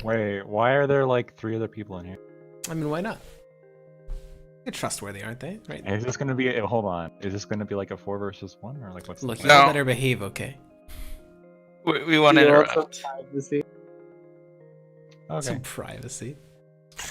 Wait, why are there like 3 other people in here? I mean, why not? They're trustworthy, aren't they? Right? Is this gonna be? Hold on. Is this gonna be like a 4 versus 1 or like what's? Look, the you plan? all No. better behave, okay? We want to You want some interrupt. privacy? Okay. Some privacy.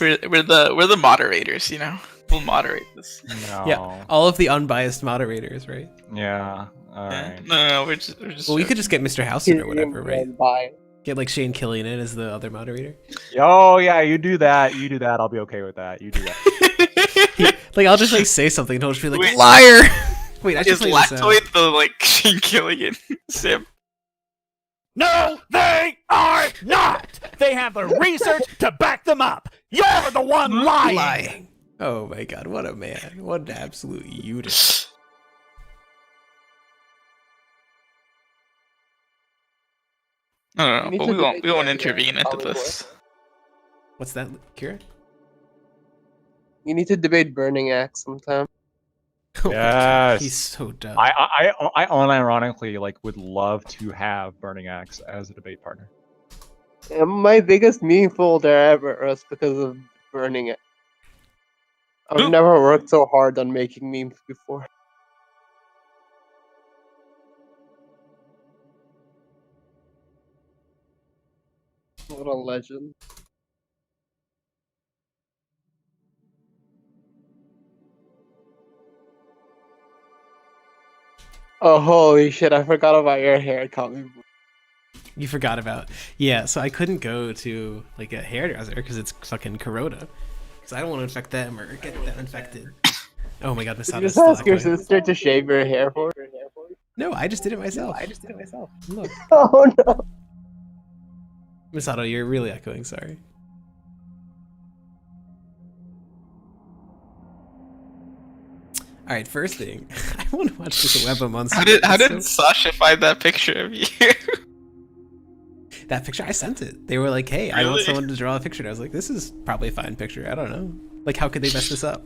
We're the moderators, you know. We'll moderate this. No. Yeah, all of the unbiased moderators, right? Yeah. All Yeah. right. No, we're just. Well, we could just get Mr. Housen or whatever, right? Bye. Get like Shane Killian in as the other moderator. Oh yeah, you do that. You do that. I'll be okay with that. You do that. Like I'll just like say something, and he'll just be like, Wait. liar. Wait, I should Is play this out. Lactoid the like Shane Killian sim? No, they are not! They have the research to back them up! You're the one lying! Oh my god, what a man. What an absolute unit. No, need but to we won't. debate We won't the intervene into Hollywood. this. What's that, Kira? You need to debate Burning Axe sometime. Oh my God, Yes. he's so dumb. I unironically like would love to have Burning Axe as a debate partner. And my biggest meme folder ever was because of Burning Axe. I've Oop. never worked so hard on making memes before. What a legend. Oh, holy shit, I forgot about your hair, comic book. You forgot about. Yeah, so I couldn't go to like a hairdresser because it's fucking Corona. Because I don't want to infect them or get them infected. Oh my god, Miss Did you Hada's just ask your still sister to shave your hair for you? No, I just did it myself. Look, Oh no. Misato, you're really echoing, sorry. Alright, first thing. I want to watch this web monster. How did Sasha find that picture of you? That picture, I sent it. They were like, hey, I want Really? someone to draw a picture. And I was like, this is probably a fine picture. I don't know. Like, how could they mess this up?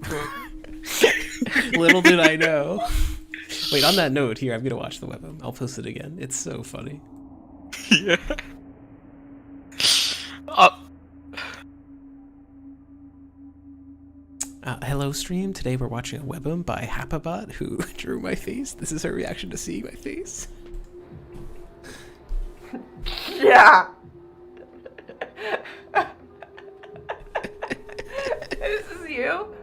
Little did I know. Wait, on that note, here, I'm going to watch the web. I'll post it again. It's so funny. Yeah. Hello, stream. Today we're watching a webm by Hapabot, who drew my face. This is her reaction to seeing my face. Yeah. This is you?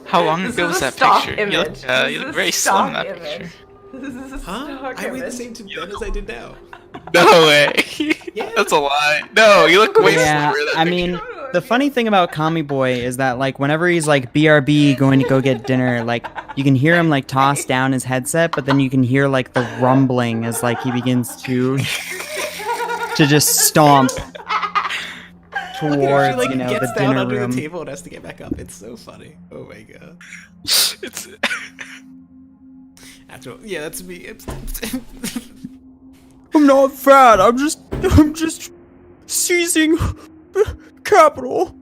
How long This ago is was a that stock picture? image. You This look is very a slim in stock that image. picture. This is a Huh? stock I weigh the image. same to Ben as I did now. No way. Yeah. That's a lie. No, you look way Yeah, slimmer in that I picture. mean, the funny thing about Commie Boy is that, like, whenever he's, like, BRB going to go get dinner, like, you can hear him, like, toss down his headset, but then you can hear, like, the rumbling as, like, he begins to just stomp towards, She, like, you know, gets the down dinner under room. the table and has to get back up. It's so funny. Oh my god. It's After, yeah, that's me. I'm not fat, I'm just seizing capital.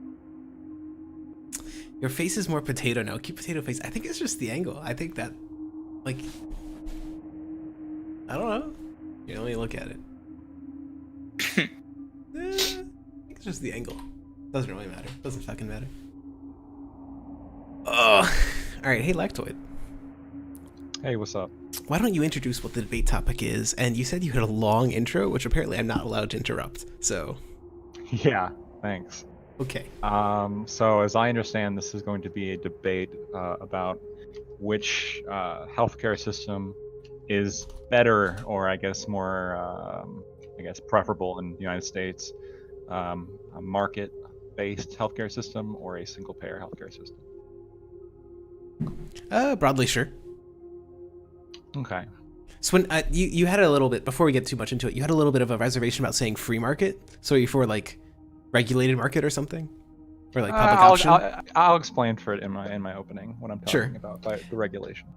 Your face is more potato now. Keep potato face. I think it's just the angle. I think that, like, I don't know. You know, let me look at it. I think it's just the angle. Doesn't really matter. Doesn't fucking matter. Ugh. Alright, hey Lactoid. Hey, what's up? Why don't you introduce what the debate topic is? And you said you had a long intro, which apparently I'm not allowed to interrupt. So, Yeah, thanks. okay. So as I understand, this is going to be a debate about which healthcare system is better, or I guess more, preferable in the United States, a market-based healthcare system or a single-payer healthcare system. Broadly, sure. Okay. So when you had a little bit, before we get too much into it, you had a little bit of a reservation about saying free market. So are you for like regulated market or something, or like public option? I'll explain for it in my opening when I'm talking Sure. about the regulation.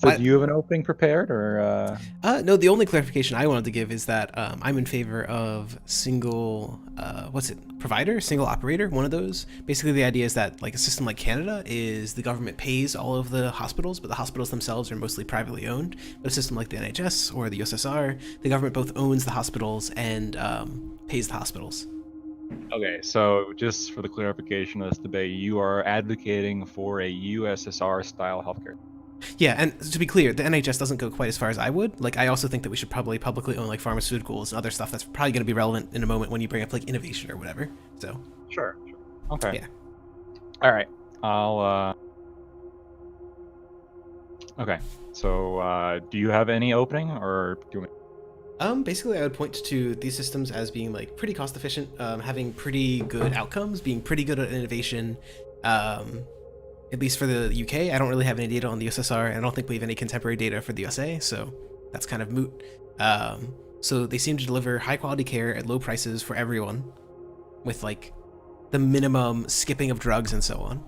So What? do you have an opening prepared, or? No, the only clarification I wanted to give is that I'm in favor of single, provider, single operator, one of those. Basically, the idea is that like a system like Canada is the government pays all of the hospitals, but the hospitals themselves are mostly privately owned. But a system like the NHS or the USSR, the government both owns the hospitals and pays the hospitals. Okay, so just for the clarification of this debate, you are advocating for a USSR-style healthcare. Yeah, and to be clear, the NHS doesn't go quite as far as I would. Like, I also think that we should probably publicly own like pharmaceuticals and other stuff that's probably going to be relevant in a moment when you bring up like innovation or whatever. So, Sure. Okay. Yeah. All right. I'll. Okay. So, do you have any opening, or do you? basically, I would point to these systems as being like pretty cost efficient, having pretty good outcomes, being pretty good at innovation. At least for the UK, I don't really have any data on the USSR, and I don't think we have any contemporary data for the USA, so that's kind of moot. So they seem to deliver high quality care at low prices for everyone, with like the minimum skipping of drugs and so on.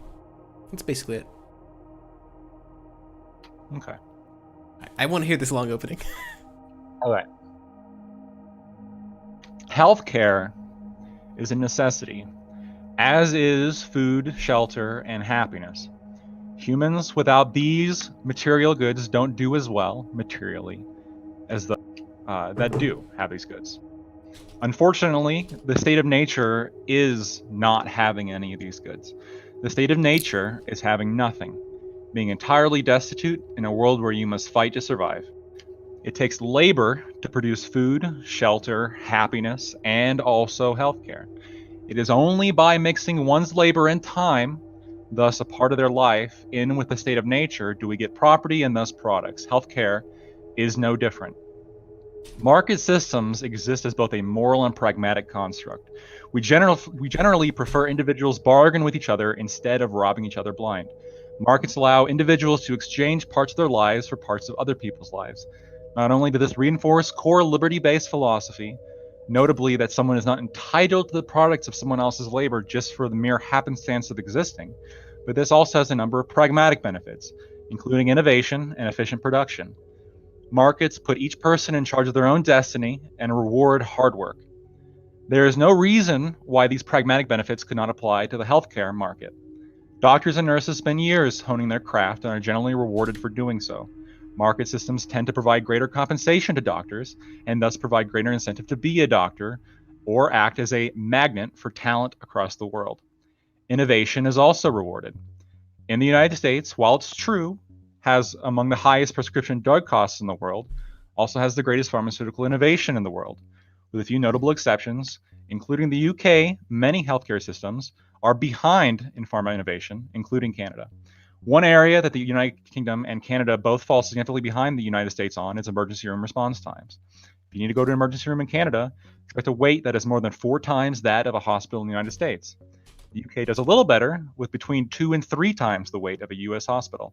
That's basically it. Okay. I want to hear this long opening. All right. Healthcare is a necessity, as is food, shelter, and happiness. Humans without these material goods don't do as well materially as the that do have these goods. Unfortunately, the state of nature is not having any of these goods. The state of nature is having nothing, being entirely destitute in a world where you must fight to survive. It takes labor to produce food, shelter, happiness, and also healthcare. It is only by mixing one's labor and time, thus a part of their life, in with the state of nature, do we get property and thus products. Healthcare is no different. Market systems exist as both a moral and pragmatic construct. We generally prefer individuals bargain with each other instead of robbing each other blind. Markets allow individuals to exchange parts of their lives for parts of other people's lives. Not only does this reinforce core liberty-based philosophy, notably that someone is not entitled to the products of someone else's labor just for the mere happenstance of existing, but this also has a number of pragmatic benefits, including innovation and efficient production. Markets put each person in charge of their own destiny and reward hard work. There is no reason why these pragmatic benefits could not apply to the healthcare market. Doctors and nurses spend years honing their craft and are generally rewarded for doing so. Market systems tend to provide greater compensation to doctors and thus provide greater incentive to be a doctor or act as a magnet for talent across the world. Innovation is also rewarded. In the United States, while it's true, has among the highest prescription drug costs in the world, also has the greatest pharmaceutical innovation in the world. With a few notable exceptions, including the UK, many healthcare systems are behind in pharma innovation, including Canada. One area that the United Kingdom and Canada both fall significantly behind the United States on is emergency room response times. If you need to go to an emergency room in Canada, expect a wait that is more than 4 times that of a hospital in the United States. The UK does a little better, with between 2 and 3 times the wait of a US hospital.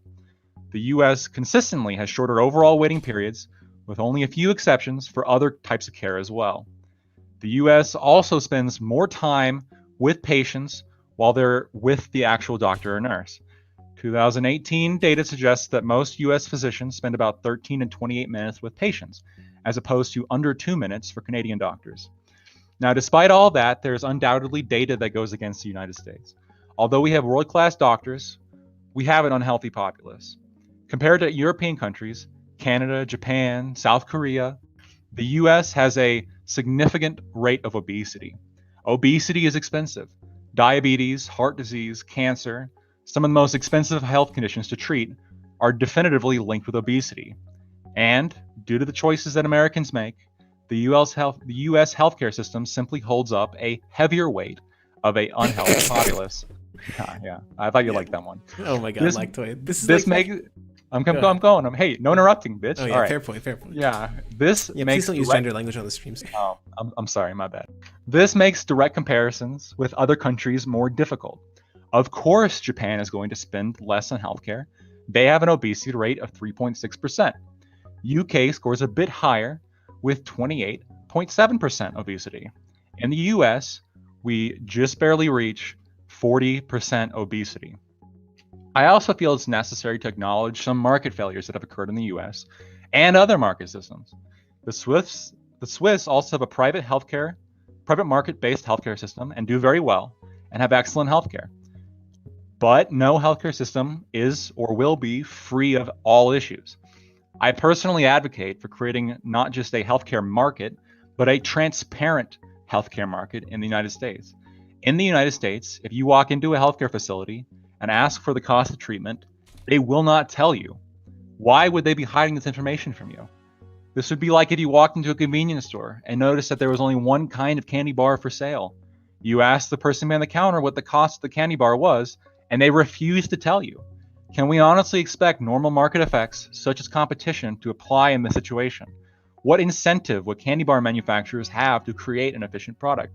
The US consistently has shorter overall waiting periods, with only a few exceptions for other types of care as well. The US also spends more time with patients while they're with the actual doctor or nurse. 2018 data suggests that most US physicians spend about 13 and 28 minutes with patients, as opposed to under 2 minutes for Canadian doctors. Now, despite all that, there's undoubtedly data that goes against the United States. Although we have world-class doctors, we have an unhealthy populace. Compared to European countries, Canada, Japan, South Korea, the US has a significant rate of obesity. Obesity is expensive. Diabetes, heart disease, cancer, some of the most expensive health conditions to treat are definitively linked with obesity. And due to the choices that Americans make, the US healthcare system simply holds up a heavier weight of a unhealthy populace. Yeah, I thought you liked that one. Oh my god, Lactoid. I'm going. Hey, no interrupting, bitch. Oh yeah, all right. fair point. Yeah, this Yeah, makes please don't use gender language on the streams. Oh, I'm sorry, my bad. This makes direct comparisons with other countries more difficult. Of course, Japan is going to spend less on healthcare. They have an obesity rate of 3.6%. UK scores a bit higher with 28.7% obesity. In the US, we just barely reach 40% obesity. I also feel it's necessary to acknowledge some market failures that have occurred in the US and other market systems. The Swiss also have a private market-based healthcare system and do very well and have excellent healthcare. But no healthcare system is or will be free of all issues. I personally advocate for creating not just a healthcare market, but a transparent healthcare market in the United States. In the United States, if you walk into a healthcare facility and ask for the cost of treatment, they will not tell you. Why would they be hiding this information from you? This would be like if you walked into a convenience store and noticed that there was only one kind of candy bar for sale. You asked the person behind the counter what the cost of the candy bar was, and they refused to tell you. Can we honestly expect normal market effects, such as competition, to apply in this situation? What incentive would candy bar manufacturers have to create an efficient product?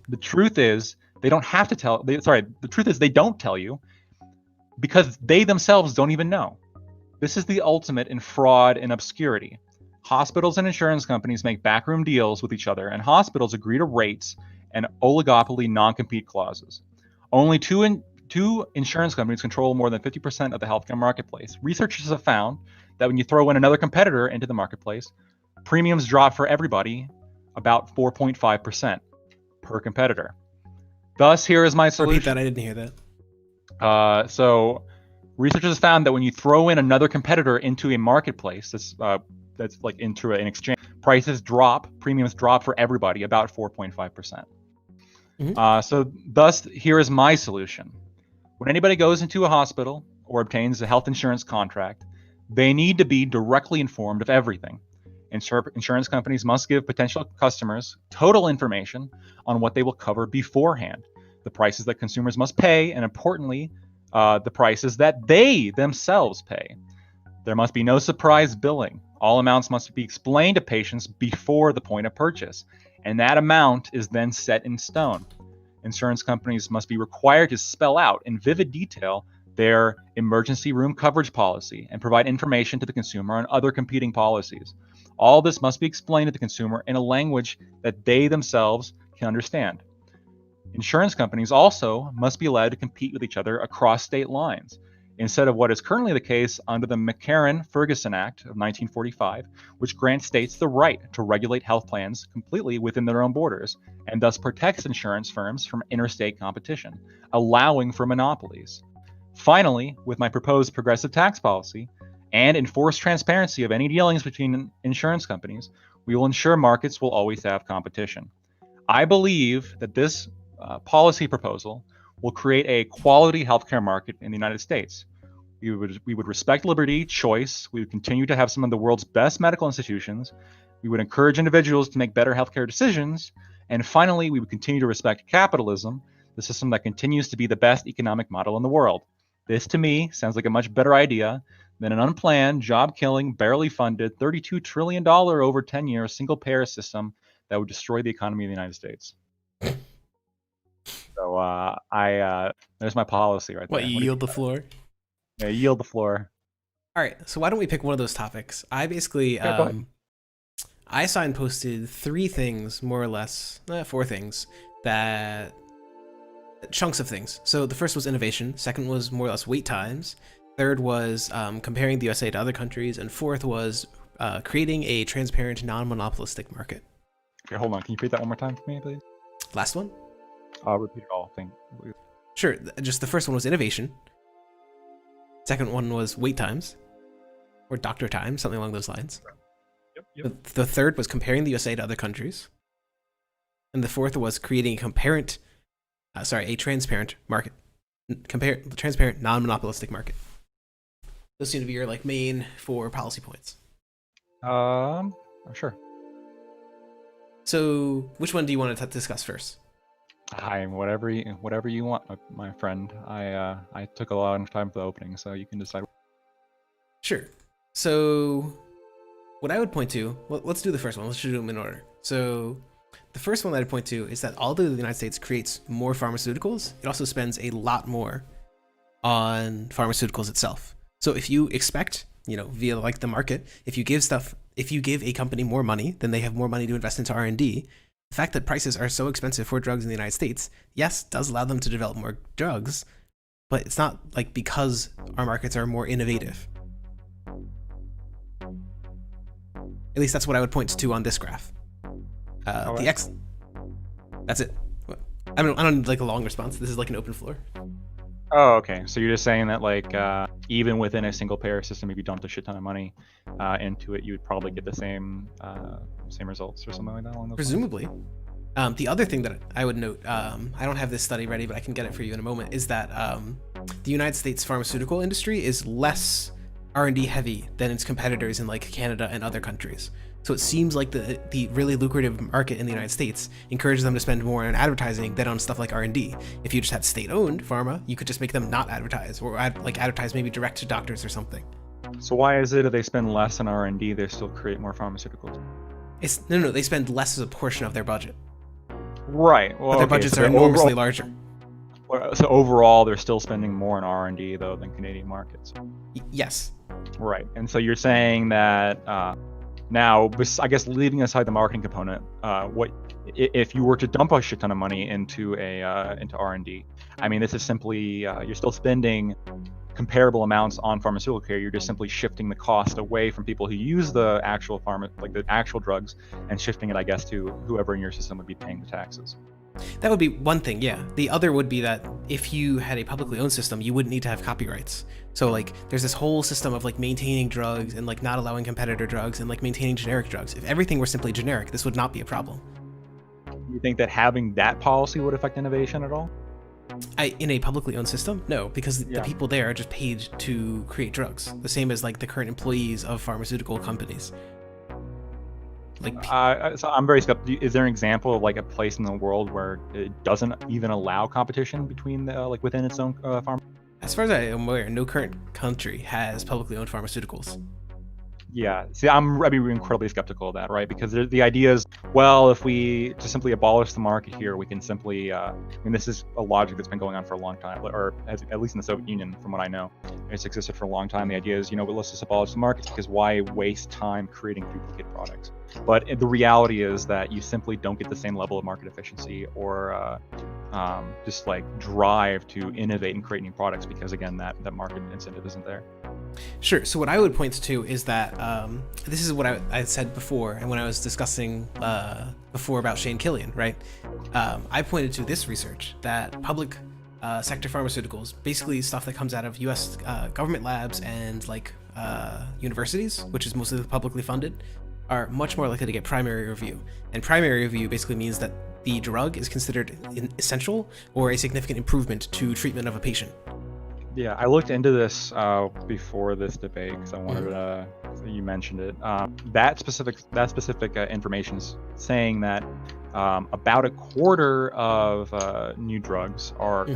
The truth is, they don't tell you because they themselves don't even know. This is the ultimate in fraud and obscurity. Hospitals and insurance companies make backroom deals with each other, and hospitals agree to rates and oligopoly non-compete clauses. Only two insurance companies control more than 50% of the healthcare marketplace. Researchers have found that when you throw in another competitor into the marketplace, premiums drop for everybody about 4.5% per competitor. Thus, here is my solution. Repeat that. I didn't hear that. So researchers have found that when you throw in another competitor into a marketplace that's like into an exchange, premiums drop for everybody about 4.5%. So thus, here is my solution. When anybody goes into a hospital or obtains a health insurance contract, they need to be directly informed of everything. Insurance companies must give potential customers total information on what they will cover beforehand, the prices that consumers must pay, and importantly, the prices that they themselves pay. There must be no surprise billing. All amounts must be explained to patients before the point of purchase, and that amount is then set in stone. Insurance companies must be required to spell out in vivid detail their emergency room coverage policy and provide information to the consumer on other competing policies. All this must be explained to the consumer in a language that they themselves can understand. Insurance companies also must be allowed to compete with each other across state lines, instead of what is currently the case under the McCarran-Ferguson Act of 1945, which grants states the right to regulate health plans completely within their own borders, and thus protects insurance firms from interstate competition, allowing for monopolies. Finally, with my proposed progressive tax policy and enforced transparency of any dealings between insurance companies, we will ensure markets will always have competition. I believe that this policy proposal will create a quality healthcare market in the United States. We would respect liberty, choice. We would continue to have some of the world's best medical institutions. We would encourage individuals to make better healthcare decisions. And finally, we would continue to respect capitalism, the system that continues to be the best economic model in the world. This, to me, sounds like a much better idea than an unplanned, job-killing, barely funded, $32 trillion over 10 years single-payer system that would destroy the economy of the United States. So there's my policy right there. What, you yield the floor? Yeah, yield the floor. All right, so why don't we pick one of those topics? I basically, I signposted 3 things, more or less, 4 things, chunks of things. So the first was innovation, second was more or less wait times, third was comparing the USA to other countries, and fourth was creating a transparent, non-monopolistic market. Okay, hold on. Can you repeat that one more time for me, please? Last one? I'll repeat it all. Sure. Just the first one was innovation. Second one was wait times, or doctor time, something along those lines. Yep. The third was comparing the USA to other countries. And the fourth was creating a transparent market. Transparent, non-monopolistic market. Those seem to be your main 4 policy points. Sure. So, which one do you want to discuss first? Whatever you want, my friend. I took a lot of time for the opening, so you can decide. Sure. So, what I would point to, let's do the first one. Let's do them in order. So, the first one that I'd point to is that although the United States creates more pharmaceuticals, it also spends a lot more on pharmaceuticals itself. So, if you expect, via the market, if you give a company more money, then they have more money to invest into R&D. The fact that prices are so expensive for drugs in the United States, yes, does allow them to develop more drugs, but it's not like because our markets are more innovative. At least that's what I would point to on this graph. That's it. I don't need like a long response. This is like an open floor. Oh, okay. So you're just saying that like even within a single payer system, if you dumped a shit ton of money into it, you would probably get the same results or something like that along those Presumably. The other thing that I would note, I don't have this study ready, but I can get it for you in a moment, is that the United States pharmaceutical industry is less R&D heavy than its competitors in like Canada and other countries. So it seems like the really lucrative market in the United States encourages them to spend more on advertising than on stuff like R&D. If you just had state-owned pharma, you could just make them not advertise, or advertise maybe direct to doctors or something. So why is it if they spend less on R&D, they still create more pharmaceuticals? No, they spend less as a portion of their budget. Right. Well, But their budgets are enormously larger. So overall, they're still spending more on R&D though than Canadian markets. Yes. Right. And so you're saying that now, I guess leaving aside the marketing component, what if you were to dump a shit ton of money into R&D? I mean, this is simply you're still spending comparable amounts on pharmaceutical care. You're just simply shifting the cost away from people who use the actual the actual drugs, and shifting it, I guess, to whoever in your system would be paying the taxes. That would be one thing, yeah. The other would be that if you had a publicly owned system, you wouldn't need to have copyrights. So like there's this whole system of like maintaining drugs and like not allowing competitor drugs and like maintaining generic drugs. If everything were simply generic, this would not be a problem. You think that having that policy would affect innovation at all? In a publicly owned system? No, because the people there are just paid to create drugs. The same as like the current employees of pharmaceutical companies. Like, so I'm very skeptical. Is there an example of like a place in the world where it doesn't even allow competition between the like within its own pharma? As far as I am aware, no current country has publicly owned pharmaceuticals. Yeah, see, I'd be incredibly skeptical of that, right? Because the idea is, well, if we just simply abolish the market here, we can simply, I mean, this is a logic that's been going on for a long time, or at least in the Soviet Union, from what I know. It's existed for a long time. The idea is, well, let's just abolish the markets, because why waste time creating duplicate products? But the reality is that you simply don't get the same level of market efficiency or just like drive to innovate and create new products, because again, that market incentive isn't there. Sure. So what I would point to is that this is what I said before, and when I was discussing before about Shane Killian, right? I pointed to this research that public sector pharmaceuticals, basically stuff that comes out of U.S. Government labs and like universities, which is mostly publicly funded, are much more likely to get primary review. And primary review basically means that the drug is considered essential or a significant improvement to treatment of a patient. Yeah, I looked into this before this debate because I wanted to. You mentioned it. That specific information is saying that about a quarter of new drugs are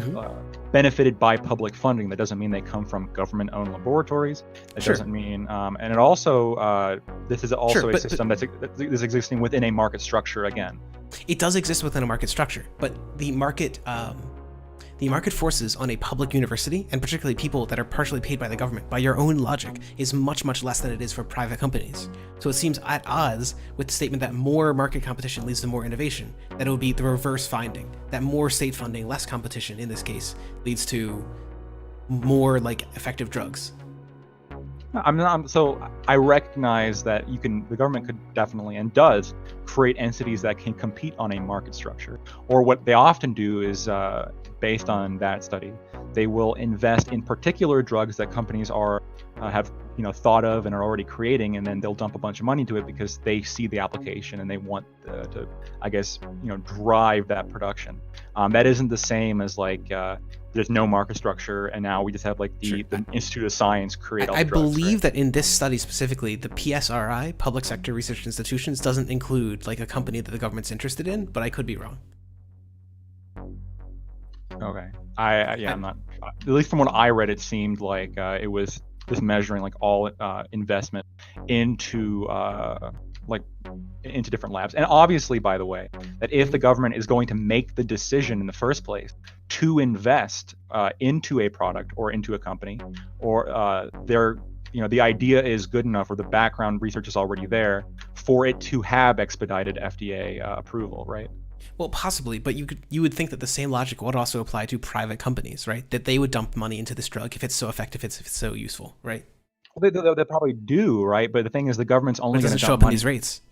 benefited by public funding. That doesn't mean they come from government-owned laboratories. That doesn't mean, and it also this is also a system that's existing within a market structure again. It does exist within a market structure, but the market forces on a public university, and particularly people that are partially paid by the government, by your own logic, is much, much less than it is for private companies. So it seems at odds with the statement that more market competition leads to more innovation, that it would be the reverse finding, that more state funding, less competition in this case, leads to more like effective drugs. So I recognize that the government could definitely and does create entities that can compete on a market structure. Or what they often do is, based on that study, they will invest in particular drugs that companies have thought of and are already creating, and then they'll dump a bunch of money into it because they see the application and they want to, I guess, drive that production. That isn't the same as like there's no market structure and now we just have like the Institute of Science create all the drugs. I believe that in this study specifically, the PSRI, Public Sector Research Institutions, doesn't include like a company that the government's interested in, but I could be wrong. Okay. I'm not. At least from what I read, it seemed like it was just measuring like all investment into different labs. And obviously, by the way, that if the government is going to make the decision in the first place to invest into a product or into a company, or the idea is good enough, or the background research is already there for it to have expedited FDA approval, right? Well, possibly, but you would think that the same logic would also apply to private companies, right? That they would dump money into this drug if it's so effective, if it's so useful, right? Well, they probably do, right? But the thing is, the government's But only it going doesn't to show dump up in money. these rates.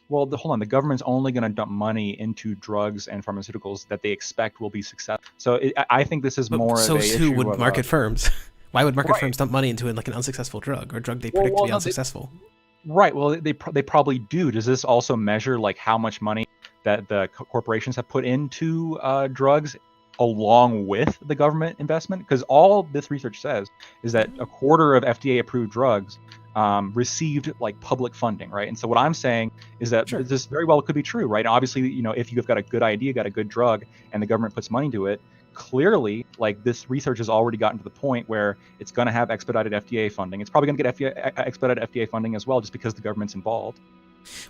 Well, hold on. The government's only going to dump money into drugs and pharmaceuticals that they expect will be successful. So I think this is But more so of a too issue would of, market firms. Why would market Right. firms dump money into like an unsuccessful drug or a drug they predict to be no, unsuccessful? Right. Well, they probably do. Does this also measure like how much money that the corporations have put into drugs along with the government investment? Because all this research says is that a quarter of FDA-approved drugs received like public funding, right? And so what I'm saying is that Sure. this very well could be true, right? Obviously, if you've got a good idea, got a good drug, and the government puts money to it, clearly, like this research has already gotten to the point where it's going to have expedited FDA funding. It's probably going to get expedited FDA funding as well, just because the government's involved.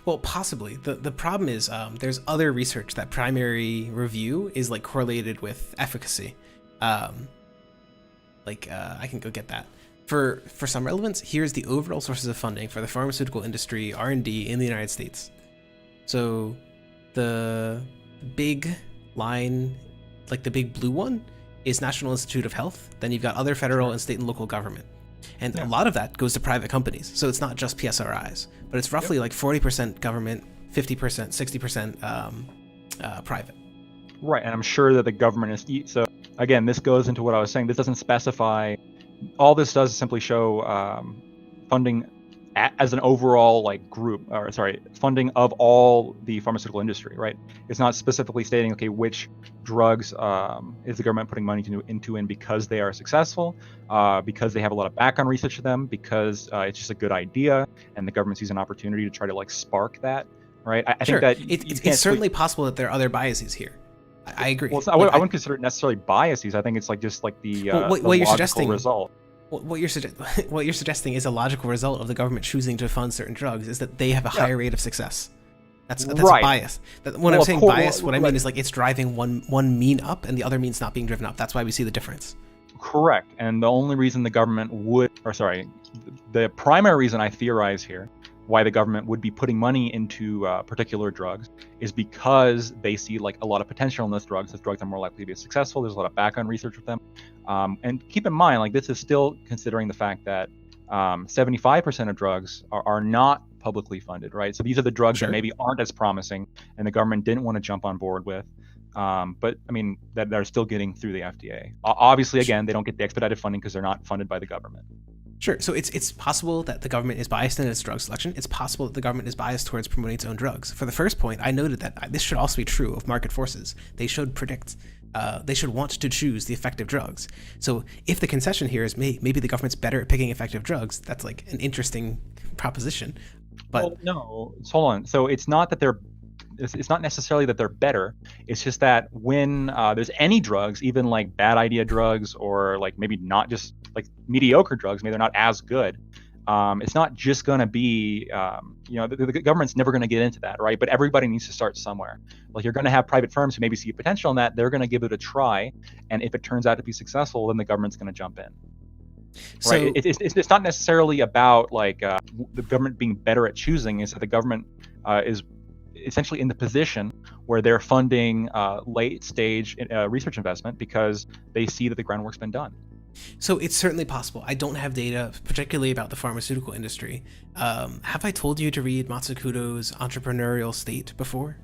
Well, possibly. The problem is there's other research that primary review is like correlated with efficacy. I can go get that. For some relevance, here's the overall sources of funding for the pharmaceutical industry R&D in the United States. So the big line, like the big blue one, is National Institute of Health. Then you've got other federal and state and local government. And a lot of that goes to private companies. So it's not just PSRIs, but it's roughly like 40% government, 50%, 60% private. Right, and I'm sure that the government is. So again, this goes into what I was saying. This doesn't specify. All this does is simply show funding as an overall like group, funding of all the pharmaceutical industry. Right, it's not specifically stating which drugs is the government putting money into and because they are successful, because they have a lot of background research to them, because it's just a good idea and the government sees an opportunity to try to like spark that. Right, I Sure. think that it's certainly possible that there are other biases here. I agree. Well, I wouldn't consider it necessarily biases. I think it's like just like the what you're logical suggesting result. What you're suggesting is a logical result of the government choosing to fund certain drugs is that they have a higher rate of success. That's Right. a bias. When I'm saying bias, what I mean is like it's driving one mean up and the other mean's not being driven up. That's why we see the difference. Correct. And the only reason the government the primary reason I theorize here why the government would be putting money into particular drugs is because they see like a lot of potential in those drugs. Those drugs are more likely to be successful. There's a lot of background research with them. And keep in mind, like this is still considering the fact that 75% of drugs are not publicly funded, right? So these are the drugs Sure. that maybe aren't as promising and the government didn't want to jump on board with. But I mean, that they're still getting through the FDA. Obviously, again, they don't get the expedited funding because they're not funded by the government. Sure. So it's possible that the government is biased in its drug selection. It's possible that the government is biased towards promoting its own drugs. For the first point, I noted that this should also be true of market forces. They should predict. They should want to choose the effective drugs. So if the concession here is maybe the government's better at picking effective drugs, that's like an interesting proposition. But Well, no, hold on. So it's not that it's not necessarily that they're better. It's just that when there's any drugs, even like bad idea drugs or like maybe not just like mediocre drugs, maybe they're not as good. It's not just going to be, the government's never going to get into that, right? But everybody needs to start somewhere. Like you're going to have private firms who maybe see potential in that. They're going to give it a try. And if it turns out to be successful, then the government's going to jump in. so Right. It's not necessarily about like the government being better at choosing. It's that the government is essentially in the position where they're funding late stage research investment because they see that the groundwork's been done. So it's certainly possible. I don't have data, particularly about the pharmaceutical industry. Have I told you to read Matsukudo's Entrepreneurial State before?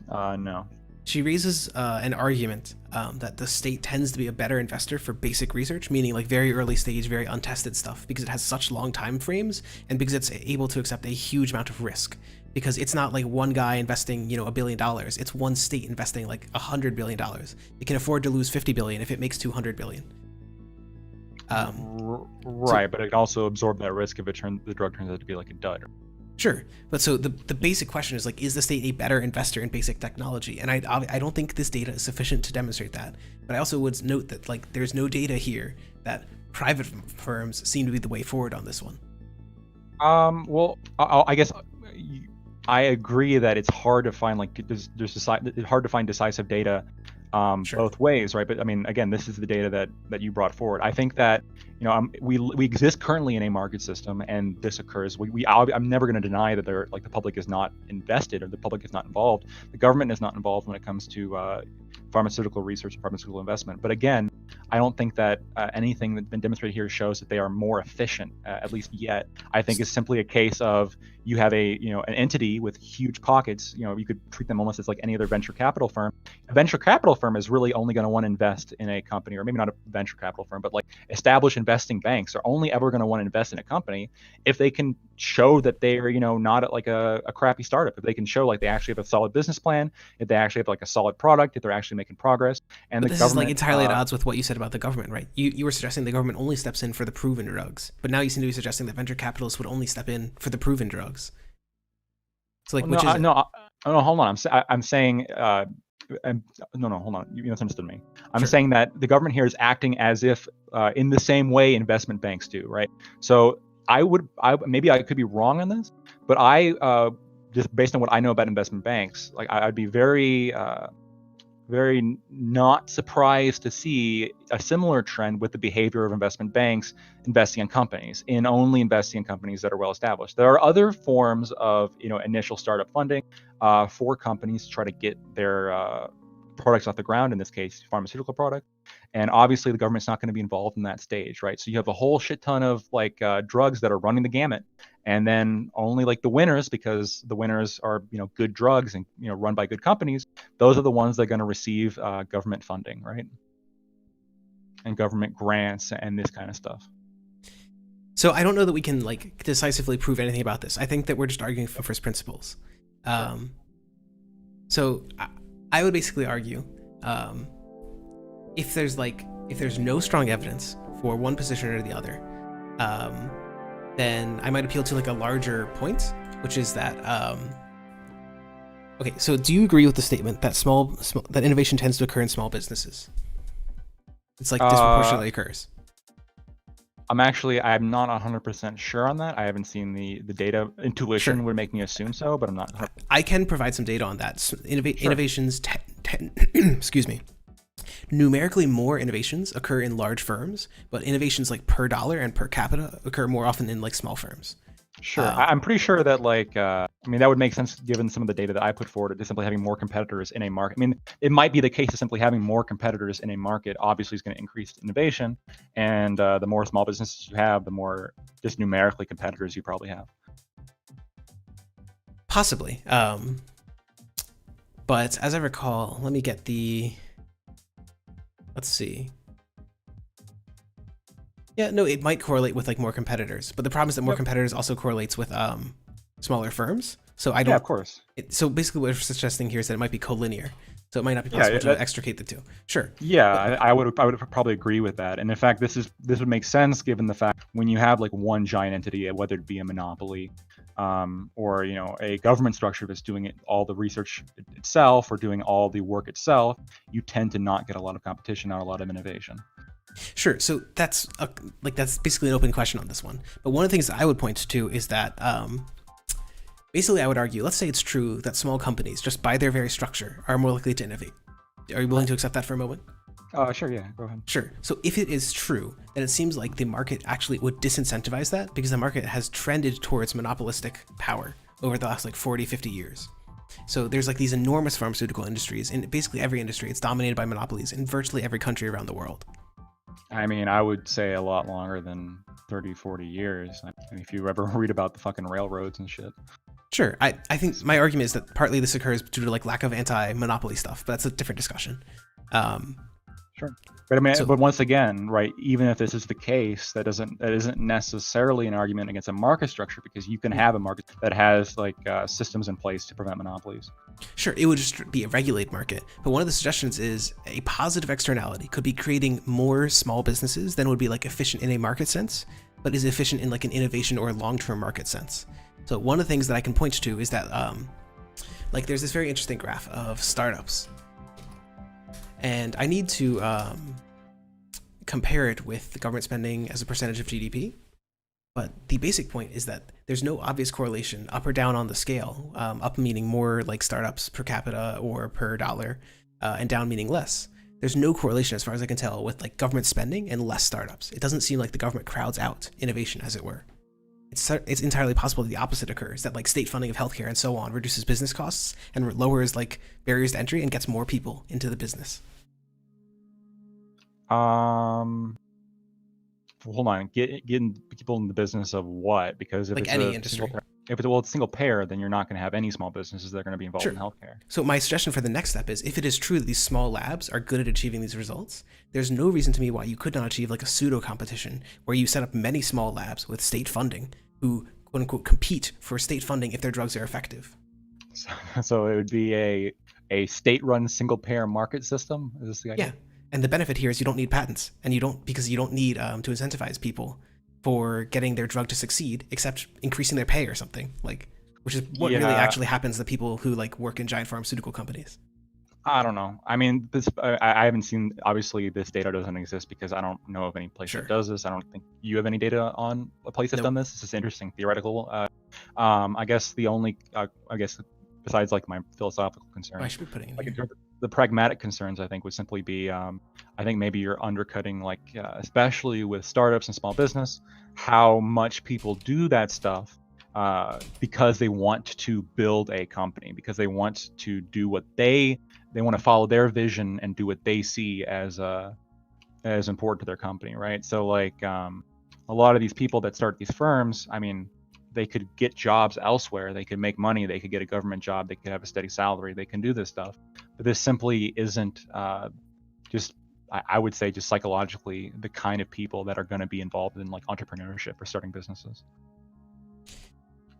No. She raises an argument that the state tends to be a better investor for basic research, meaning like very early stage, very untested stuff, because it has such long time frames and because it's able to accept a huge amount of risk. Because it's not like one guy investing, $1 billion. It's one state investing like $100 billion. It can afford to lose $50 billion if it makes $200 billion. Right, but it can also absorb that risk if the drug turns out to be like a dud. Sure, but so the basic question is like, is the state a better investor in basic technology? And I don't think this data is sufficient to demonstrate that. But I also would note that like there's no data here that private firms seem to be the way forward on this one. Well, I guess I agree that it's hard to find hard to find decisive data Sure. both ways, right? But I mean, again, this is the data that you brought forward. I think that we exist currently in a market system, and this occurs. I'm never going to deny that the public is not invested or the public is not involved. The government is not involved when it comes to pharmaceutical research and pharmaceutical investment. But again, I don't think that anything that's been demonstrated here shows that they are more efficient, at least yet. I think it's simply a case of you have an entity with huge pockets. You could treat them almost as like any other venture capital firm. A venture capital firm is really only going to want to invest in a company, or maybe not a venture capital firm, but like established investing banks are only ever going to want to invest in a company if they can show that they're not like a crappy startup. If they can show like they actually have a solid business plan, if they actually have like a solid product, if they're actually making progress. And But the this government is like entirely at odds with what you said about the government, right? You were suggesting the government only steps in for the proven drugs, but now you seem to be suggesting that venture capitalists would only step in for the proven drugs. So like, which is it? no, hold on. I'm saying no, hold on. You misunderstood me. I'm Sure. saying that the government here is acting as if in the same way investment banks do, right? So maybe I could be wrong on this, but I just based on what I know about investment banks, like I'd be very not surprised to see a similar trend with the behavior of investment banks investing in companies, only investing in companies that are well established. There are other forms of initial startup funding for companies to try to get their products off the ground, in this case pharmaceutical product, and obviously the government's not going to be involved in that stage, right? So you have a whole shit ton of like drugs that are running the gamut, and then only like the winners, because the winners are good drugs and run by good companies, those are the ones that are going to receive government funding, right? And government grants and this kind of stuff. So I don't know that we can like decisively prove anything about this. I think that we're just arguing from first principles. So I would basically argue, if there's no strong evidence for one position or the other, then I might appeal to like a larger point, which is that okay, so do you agree with the statement that that innovation tends to occur in small businesses? It's like disproportionately occurs. I'm not 100% sure on that. I haven't seen the data. Intuition would make me assume so, but I'm not. I can provide some data on that. Sure. Innovations, excuse me. Numerically more innovations occur in large firms, but innovations like per dollar and per capita occur more often in like small firms. Sure. I'm pretty sure that that would make sense given some of the data that I put forward, just simply having more competitors in a market. I mean, it might be the case that simply having more competitors in a market obviously is going to increase innovation, and the more small businesses you have, the more just numerically competitors you probably have. Possibly. But as I recall, let me get let's see. Yeah, no, it might correlate with like more competitors, but the problem is that more competitors also correlates with smaller firms. So I don't. Yeah, of course. So basically, what we're suggesting here is that it might be collinear. So it might not be possible to extricate the two. Sure. Yeah, I would probably agree with that. And in fact, this would make sense given the fact when you have like one giant entity, whether it be a monopoly, or a government structure that's doing all the research itself or doing all the work itself, you tend to not get a lot of competition, not a lot of innovation. Sure. So that's basically an open question on this one. But one of the things that I would point to is that basically I would argue, let's say it's true that small companies, just by their very structure, are more likely to innovate. Are you willing to accept that for a moment? Sure, yeah, go ahead. Sure. So if it is true, then it seems like the market actually would disincentivize that, because the market has trended towards monopolistic power over the last like 40, 50 years. So there's like these enormous pharmaceutical industries. In basically every industry, it's dominated by monopolies in virtually every country around the world. I mean, I would say a lot longer than 30, 40 years. I mean, if you ever read about the fucking railroads and shit. Sure. I think my argument is that partly this occurs due to like lack of anti-monopoly stuff, but that's a different discussion. Sure. But I mean, but once again, right, even if this is the case, that isn't necessarily an argument against a market structure, because you can have a market that has like systems in place to prevent monopolies. Sure, it would just be a regulated market. But one of the suggestions is a positive externality could be creating more small businesses than would be like efficient in a market sense, but is efficient in like an innovation or long-term market sense. So one of the things that I can point to is that like there's this very interesting graph of startups. And I need to compare it with the government spending as a percentage of GDP. But the basic point is that there's no obvious correlation up or down on the scale, up meaning more like startups per capita or per dollar, and down meaning less. There's no correlation, as far as I can tell, with like government spending and less startups. It doesn't seem like the government crowds out innovation, as it were. It's entirely possible that the opposite occurs, that like state funding of healthcare and so on reduces business costs and lowers like barriers to entry and gets more people into the business. Hold on, getting people in the business of what? Because if Like it's any a industry. if it's single payer, then you're not going to have any small businesses that are going to be involved Sure. in healthcare. So my suggestion for the next step is, if it is true that these small labs are good at achieving these results, there's no reason to me why you could not achieve like a pseudo competition where you set up many small labs with state funding who quote unquote compete for state funding if their drugs are effective. So it would be a state-run single-payer market system. Is this the idea? Yeah, and the benefit here is you don't need patents, and you don't need to incentivize people for getting their drug to succeed, except increasing their pay or something, like, which is what really actually happens to people who like work in giant pharmaceutical companies. I don't know. I mean, this I haven't seen. Obviously, this data doesn't exist because I don't know of any place Sure. that does this. I don't think you have any data on a place that's Nope. done this. This is interesting, theoretical. I guess the only, besides like my philosophical concerns, I should be putting in like in here. terms of the pragmatic concerns, I think would simply be, I think maybe you're undercutting, like especially with startups and small business, how much people do that stuff because they want to build a company, because they want to do what they want to follow their vision and do what they see as important to their company, right? So like a lot of these people that start these firms, I mean, they could get jobs elsewhere, they could make money, they could get a government job, they could have a steady salary, they can do this stuff. But this simply isn't just, I would say, just psychologically the kind of people that are going to be involved in like entrepreneurship or starting businesses.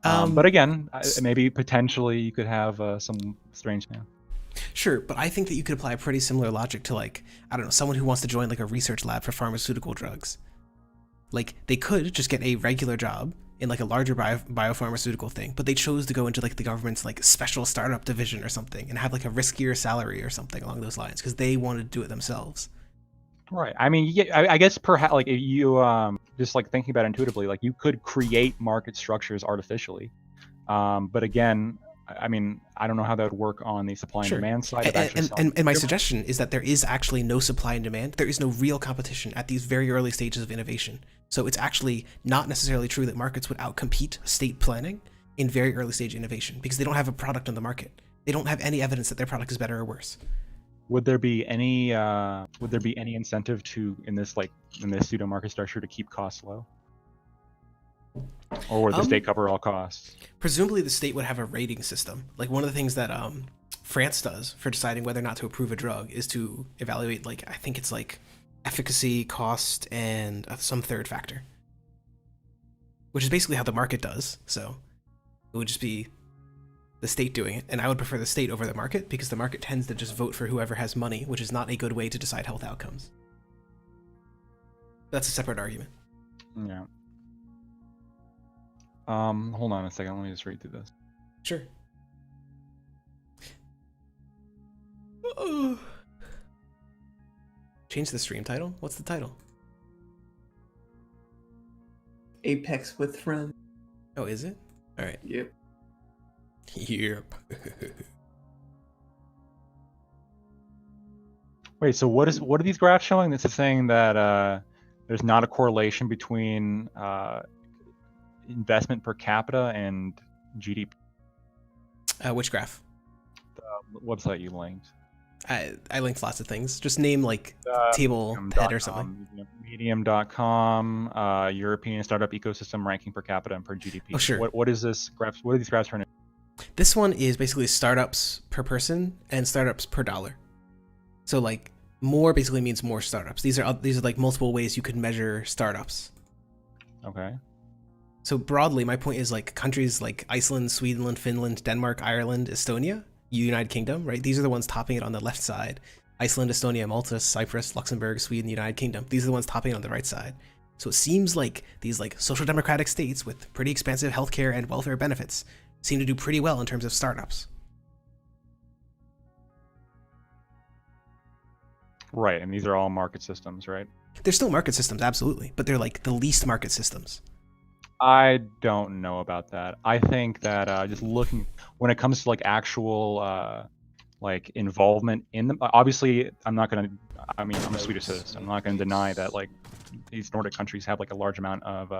But again, maybe potentially you could have some strange, Sure, but I think that you could apply a pretty similar logic to, like, I don't know, someone who wants to join like a research lab for pharmaceutical drugs. Like, they could just get a regular job in like a larger biopharmaceutical thing, but they chose to go into like the government's like special startup division or something and have like a riskier salary or something along those lines because they wanted to do it themselves. Right. I mean, I guess perhaps like if you just like thinking about it intuitively, like you could create market structures artificially. But again, I mean, I don't know how that would work on the supply and Sure. demand side of actually selling. And my suggestion is that there is actually no supply and demand. There is no real competition at these very early stages of innovation. So it's actually not necessarily true that markets would outcompete state planning in very early stage innovation because they don't have a product on the market. They don't have any evidence that their product is better or worse. Would there be any incentive to in this pseudo market structure to keep costs low? Or would the state cover all costs? Presumably the state would have a rating system. Like one of the things that France does for deciding whether or not to approve a drug is to evaluate, like, I think it's like efficacy, cost, and some third factor. Which is basically how the market does. So it would just be the state doing it. And I would prefer the state over the market because the market tends to just vote for whoever has money, which is not a good way to decide health outcomes. That's a separate argument. Yeah. Hold on a second. Let me just read through this. Sure. Change the stream title? What's the title? Apex with friends. Oh, is it? All right. Yep. Yep. Wait, so what are these graphs showing? This is saying that there's not a correlation between investment per capita and GDP. Which graph? The website you linked. I linked lots of things. Just name like table head or something. Medium.com, European startup ecosystem ranking per capita and per GDP. Oh, sure. What is this graph? What are these graphs turning? This one is basically startups per person and startups per dollar. So like more basically means more startups. These are like multiple ways you could measure startups. Okay. So broadly, my point is like countries like Iceland, Sweden, Finland, Denmark, Ireland, Estonia, United Kingdom, right? These are the ones topping it on the left side. Iceland, Estonia, Malta, Cyprus, Luxembourg, Sweden, United Kingdom. These are the ones topping it on the right side. So it seems like these like social democratic states with pretty expansive healthcare and welfare benefits seem to do pretty well in terms of startups. Right, and these are all market systems, right? They're still market systems, absolutely, but they're like the least market systems. I don't know about that. I think that just looking when it comes to like actual like involvement in them. Obviously, I'm a Swedish citizen. I'm not going to deny that like these Nordic countries have like a large amount of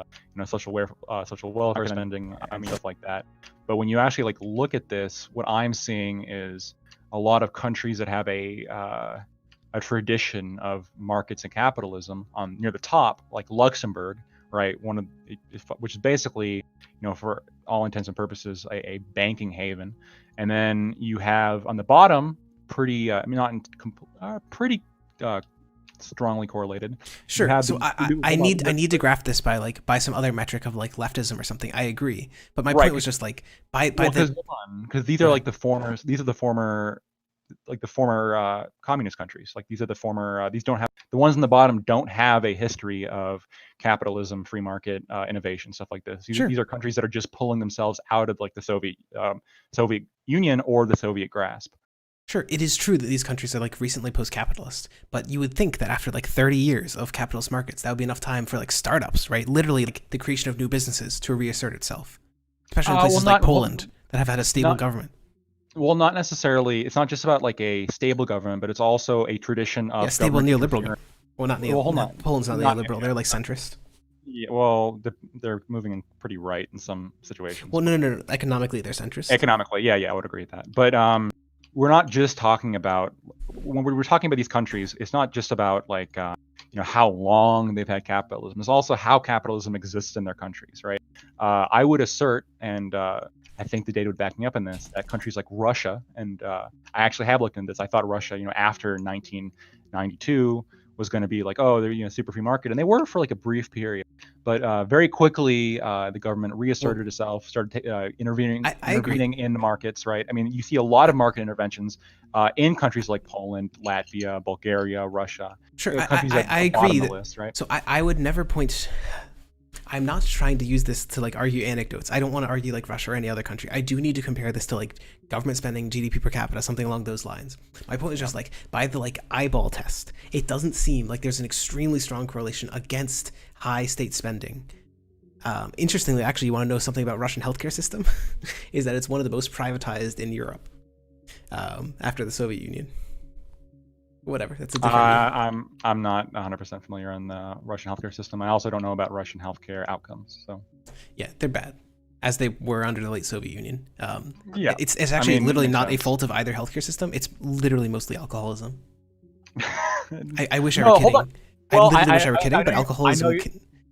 social welfare spending, stuff like that. But when you actually like look at this, what I'm seeing is a lot of countries that have a tradition of markets and capitalism near the top, like Luxembourg, right? Which is basically, for all intents and purposes, a banking haven. And then you have on the bottom, pretty strongly correlated. Sure. So I need to graph this by some other metric of like leftism or something. I agree, but my point was just like because these are like the former communist countries. Like these are the former the ones in the bottom don't have a history of capitalism, free market, innovation, stuff like this. These are countries that are just pulling themselves out of like the Soviet Union or the Soviet grasp. Sure, it is true that these countries are like recently post-capitalist, but you would think that after like 30 years of capitalist markets, that would be enough time for like startups, right? Literally like the creation of new businesses to reassert itself, especially in places like Poland that have had a stable government. Well, not necessarily. It's not just about like a stable government, but it's also a tradition of stable neoliberal. Well, not neoliberal. Well, hold on. Poland's not neoliberal. They're like centrist. Yeah, well, they're moving in pretty right in some situations. Well, no. Economically, they're centrist. Economically, yeah, I would agree with that. But we're not just talking about when we were talking about these countries. It's not just about like how long they've had capitalism. It's also how capitalism exists in their countries, right? I would assert, and I think the data would back me up in this, that countries like Russia, and I actually have looked into this. I thought Russia, after 1992 was going to be like, oh, they're super free market, and they were for like a brief period, but very quickly the government reasserted itself, started intervening in the markets, right? I mean, you see a lot of market interventions in countries like Poland, Latvia, Bulgaria, Russia. Sure, I agree. List, right? So I would never point. I'm not trying to use this to like argue anecdotes. I don't want to argue like Russia or any other country. I do need to compare this to like government spending, GDP per capita, something along those lines. My point is just like by the like eyeball test, it doesn't seem like there's an extremely strong correlation against high state spending. Interestingly, actually, you want to know something about Russian healthcare system? Is that it's one of the most privatized in Europe after the Soviet Union. Whatever. That's a different. I'm not 100% familiar on the Russian healthcare system. I also don't know about Russian healthcare outcomes. So yeah, they're bad, as they were under the late Soviet Union. Yeah, it's actually literally not a fault of either healthcare system. It's literally mostly alcoholism. I wish I were kidding. I literally wish I were kidding, but alcoholism.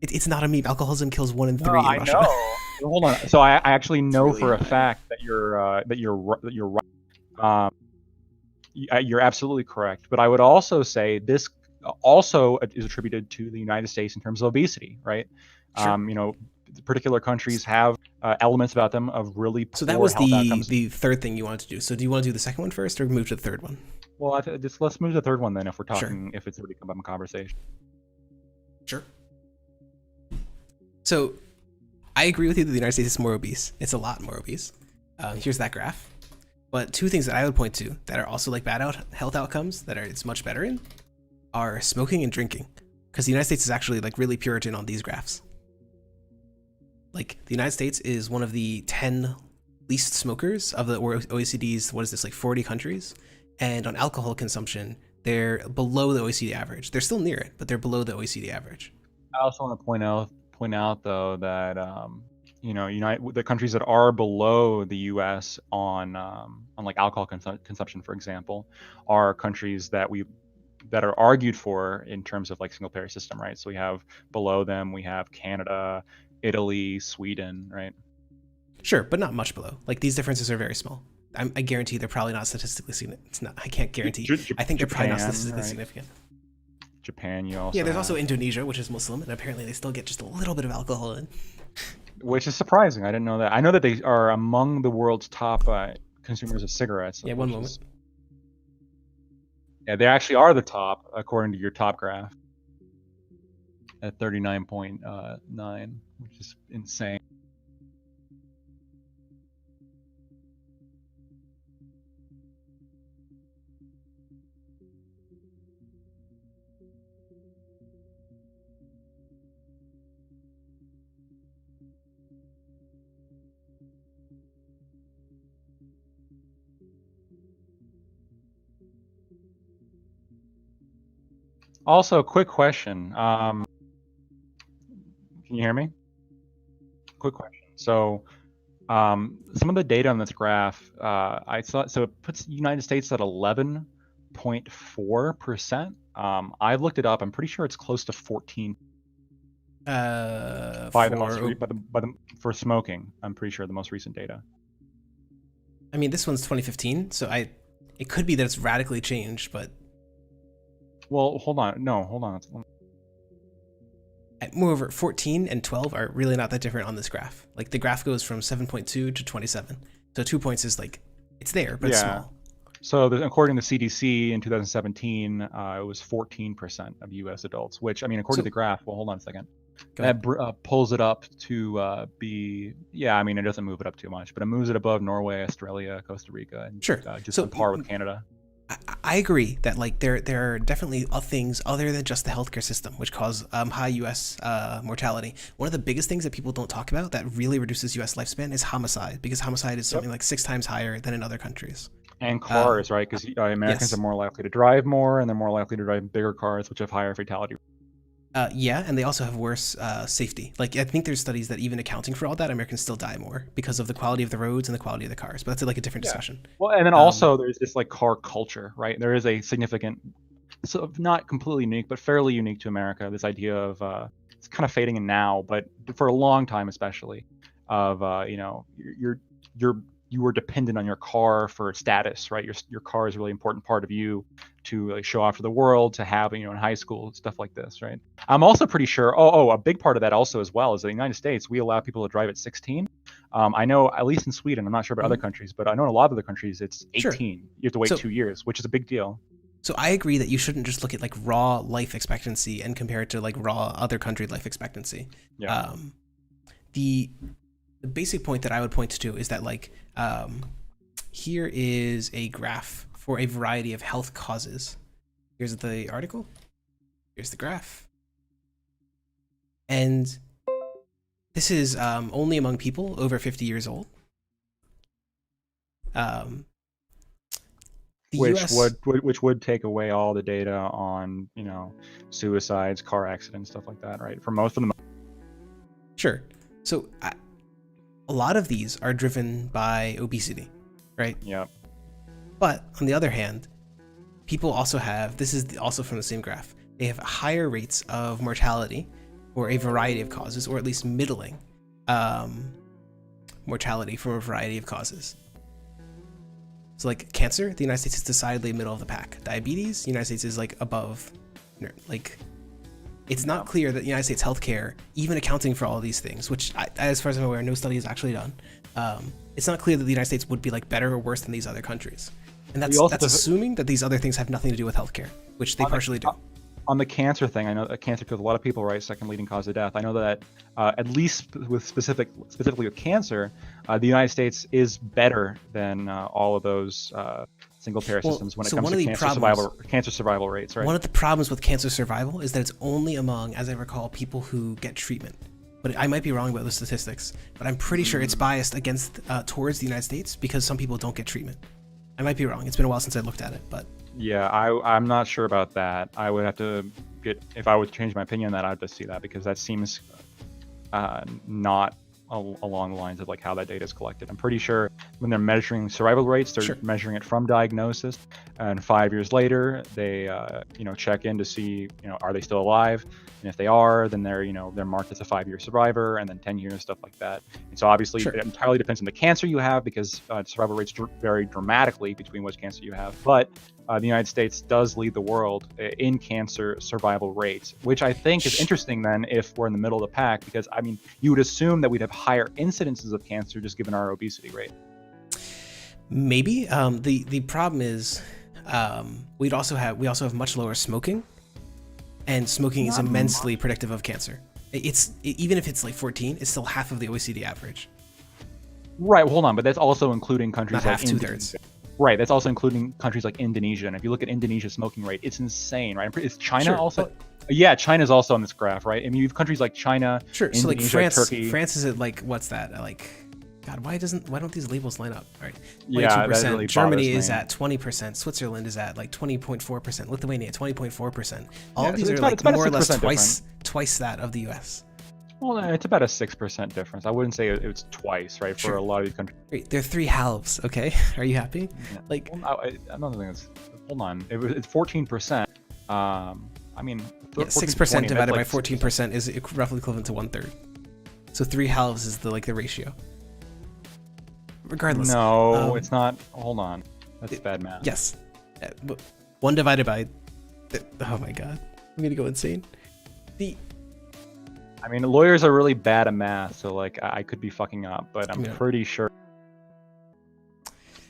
It's not a meme. Alcoholism kills 1 in 3 in Russia. Know. Hold on. So I actually know for a fact that you're right. You're absolutely correct, but I would also say this also is attributed to the United States in terms of obesity, right? Sure. Particular countries have elements about them of really poor So that was health outcomes. the third thing you wanted to do. So do you want to do the second one first, or move to the third one? Well, let's move to the third one then, if we're talking, if it's already come up in conversation. Sure. So I agree with you that the United States is more obese. It's a lot more obese. Here's that graph. But 2 things that I would point to that are also like bad health outcomes that it's much better in are smoking and drinking. Because the United States is actually like really Puritan on these graphs. Like the United States is one of the 10 least smokers of the OECD's, 40 countries. And on alcohol consumption, they're below the OECD average. They're still near it, but they're below the OECD average. I also want to point out though that the countries that are below the U.S. on like alcohol consumption, for example, are countries that are argued for in terms of like single payer system, right? So we have below them, we have Canada, Italy, Sweden, right? Sure, but not much below. Like these differences are very small. I guarantee they're probably not statistically significant. It's not. I can't guarantee. I think they're probably not statistically significant. Japan, you also. Yeah, there's also Indonesia, which is Muslim, and apparently they still get just a little bit of alcohol in. Which is surprising. I didn't know that. I know that they are among the world's top consumers of cigarettes. Yeah, one moment. Yeah, they actually are the top, according to your top graph, at 39.9, which is insane. Also, quick question. Can you hear me? Quick question. So, some of the data on this graph, I saw. So it puts United States at 11.4%. I've looked it up. I'm pretty sure it's close to 14. For smoking. I'm pretty sure the most recent data. I mean, this one's 2015, so it could be that it's radically changed, but. Well, hold on. No, hold on. Moreover, 14 and 12 are really not that different on this graph. Like the graph goes from 7.2 to 27. So 2 points is like, it's there, but it's small. So according to CDC in 2017, it was 14% of U.S. adults, which, I mean, according to the graph, well, hold on a second. That pulls it up to be, I mean, it doesn't move it up too much, but it moves it above Norway, Australia, Costa Rica, and just on par with Canada. I agree that like there are definitely things other than just the healthcare system which cause high U.S. Mortality. One of the biggest things that people don't talk about that really reduces U.S. lifespan is homicide, because homicide is something like 6 times higher than in other countries. And cars, right? Because Americans are more likely to drive more, and they're more likely to drive bigger cars, which have higher fatality. And they also have worse safety. Like I think there's studies that even accounting for all that, Americans still die more because of the quality of the roads and the quality of the cars. But that's like a different discussion. Well, and then also there's this like car culture, right? There is a significant, so not completely unique, but fairly unique to America. This idea of it's kind of fading in now, but for a long time especially, of you were dependent on your car for status, right? Your car is a really important part of you to like, show off to the world, to have, in high school, stuff like this, right? I'm also pretty sure, a big part of that also as well is in the United States, we allow people to drive at 16. I know, at least in Sweden, I'm not sure about other countries, but I know in a lot of other countries, it's 18. Sure. You have to wait 2 years, which is a big deal. So I agree that you shouldn't just look at like raw life expectancy and compare it to like raw other country life expectancy. Yeah. The basic point that I would point to is that like here is a graph for a variety of health causes. Here's the article. Here's the graph. And this is only among people over 50 years old. Which would take away all the data on suicides, car accidents, stuff like that, right? For most of them. Sure. So a lot of these are driven by obesity, right? Yeah. But on the other hand, people also have, this is also from the same graph, they have higher rates of mortality for a variety of causes, or at least middling mortality from a variety of causes. So like cancer, the United States is decidedly middle of the pack. Diabetes, the United States is like above, like it's not clear that the United States healthcare, even accounting for all of these things, which as far as I'm aware, no study is actually done. It's not clear that the United States would be like better or worse than these other countries. And that's assuming that these other things have nothing to do with healthcare, which they partially do. On the cancer thing, I know that cancer kills a lot of people, right? Second leading cause of death. I know that at least with specifically with cancer, the United States is better than all of those single-payer systems when it comes to cancer survival rates, right? One of the problems with cancer survival is that it's only among, as I recall, people who get treatment. But I might be wrong about the statistics, but I'm pretty sure it's biased against towards the United States because some people don't get treatment. I might be wrong. It's been a while since I looked at it, but. Yeah, I'm not sure about that. I would have to if I would change my opinion on that, I'd have to see that because that seems not along the lines of like how that data is collected. I'm pretty sure when they're measuring survival rates, they're measuring it from diagnosis, and 5 years later they check in to see are they still alive, and if they are, then they're marked as a 5-year survivor, and then 10 years, stuff like that. And so obviously it entirely depends on the cancer you have because survival rates vary dramatically between which cancer you have, but the United States does lead the world in cancer survival rates, which I think is interesting then if we're in the middle of the pack, because I mean, you would assume that we'd have higher incidences of cancer just given our obesity rate. Maybe. The problem is we also have much lower smoking, and smoking is immensely predictive of cancer. Even if it's like 14, it's still half of the OECD average. Right, well, hold on, but that's also including countries Not like half, 2/3. Right, that's also including countries like Indonesia. And if you look at Indonesia's smoking rate, it's insane, right? Is China also? Yeah, China's also on this graph, right? I mean, you have countries like China, Sure. Indonesia, So like France, Turkey. France is at like, what's that? Like God, why don't these labels line up? All right, 22%. Yeah, that really Germany bothers is me. at 20%. Switzerland is at like 20.4%. Lithuania 20.4%. All Yeah, of so these it's are about- like it's about a more or less 6% twice that of the U.S. Well, it's about a 6% difference. I wouldn't say it's twice, right? For Sure. a lot of these countries. Great, they're 3 halves. Okay, are you happy? Like, Well, another thing is, hold on, it's 14%. I mean, yeah, 14 to 6% 20, divided by that's like 14% is roughly equivalent to 1/3. So 3 halves is the ratio. Regardless. No, it's not. Hold on, that's bad math. Yes. 1 divided by. Oh my god, I'm gonna go insane. I mean, lawyers are really bad at math, so like I could be fucking up, but I'm Yeah. pretty sure.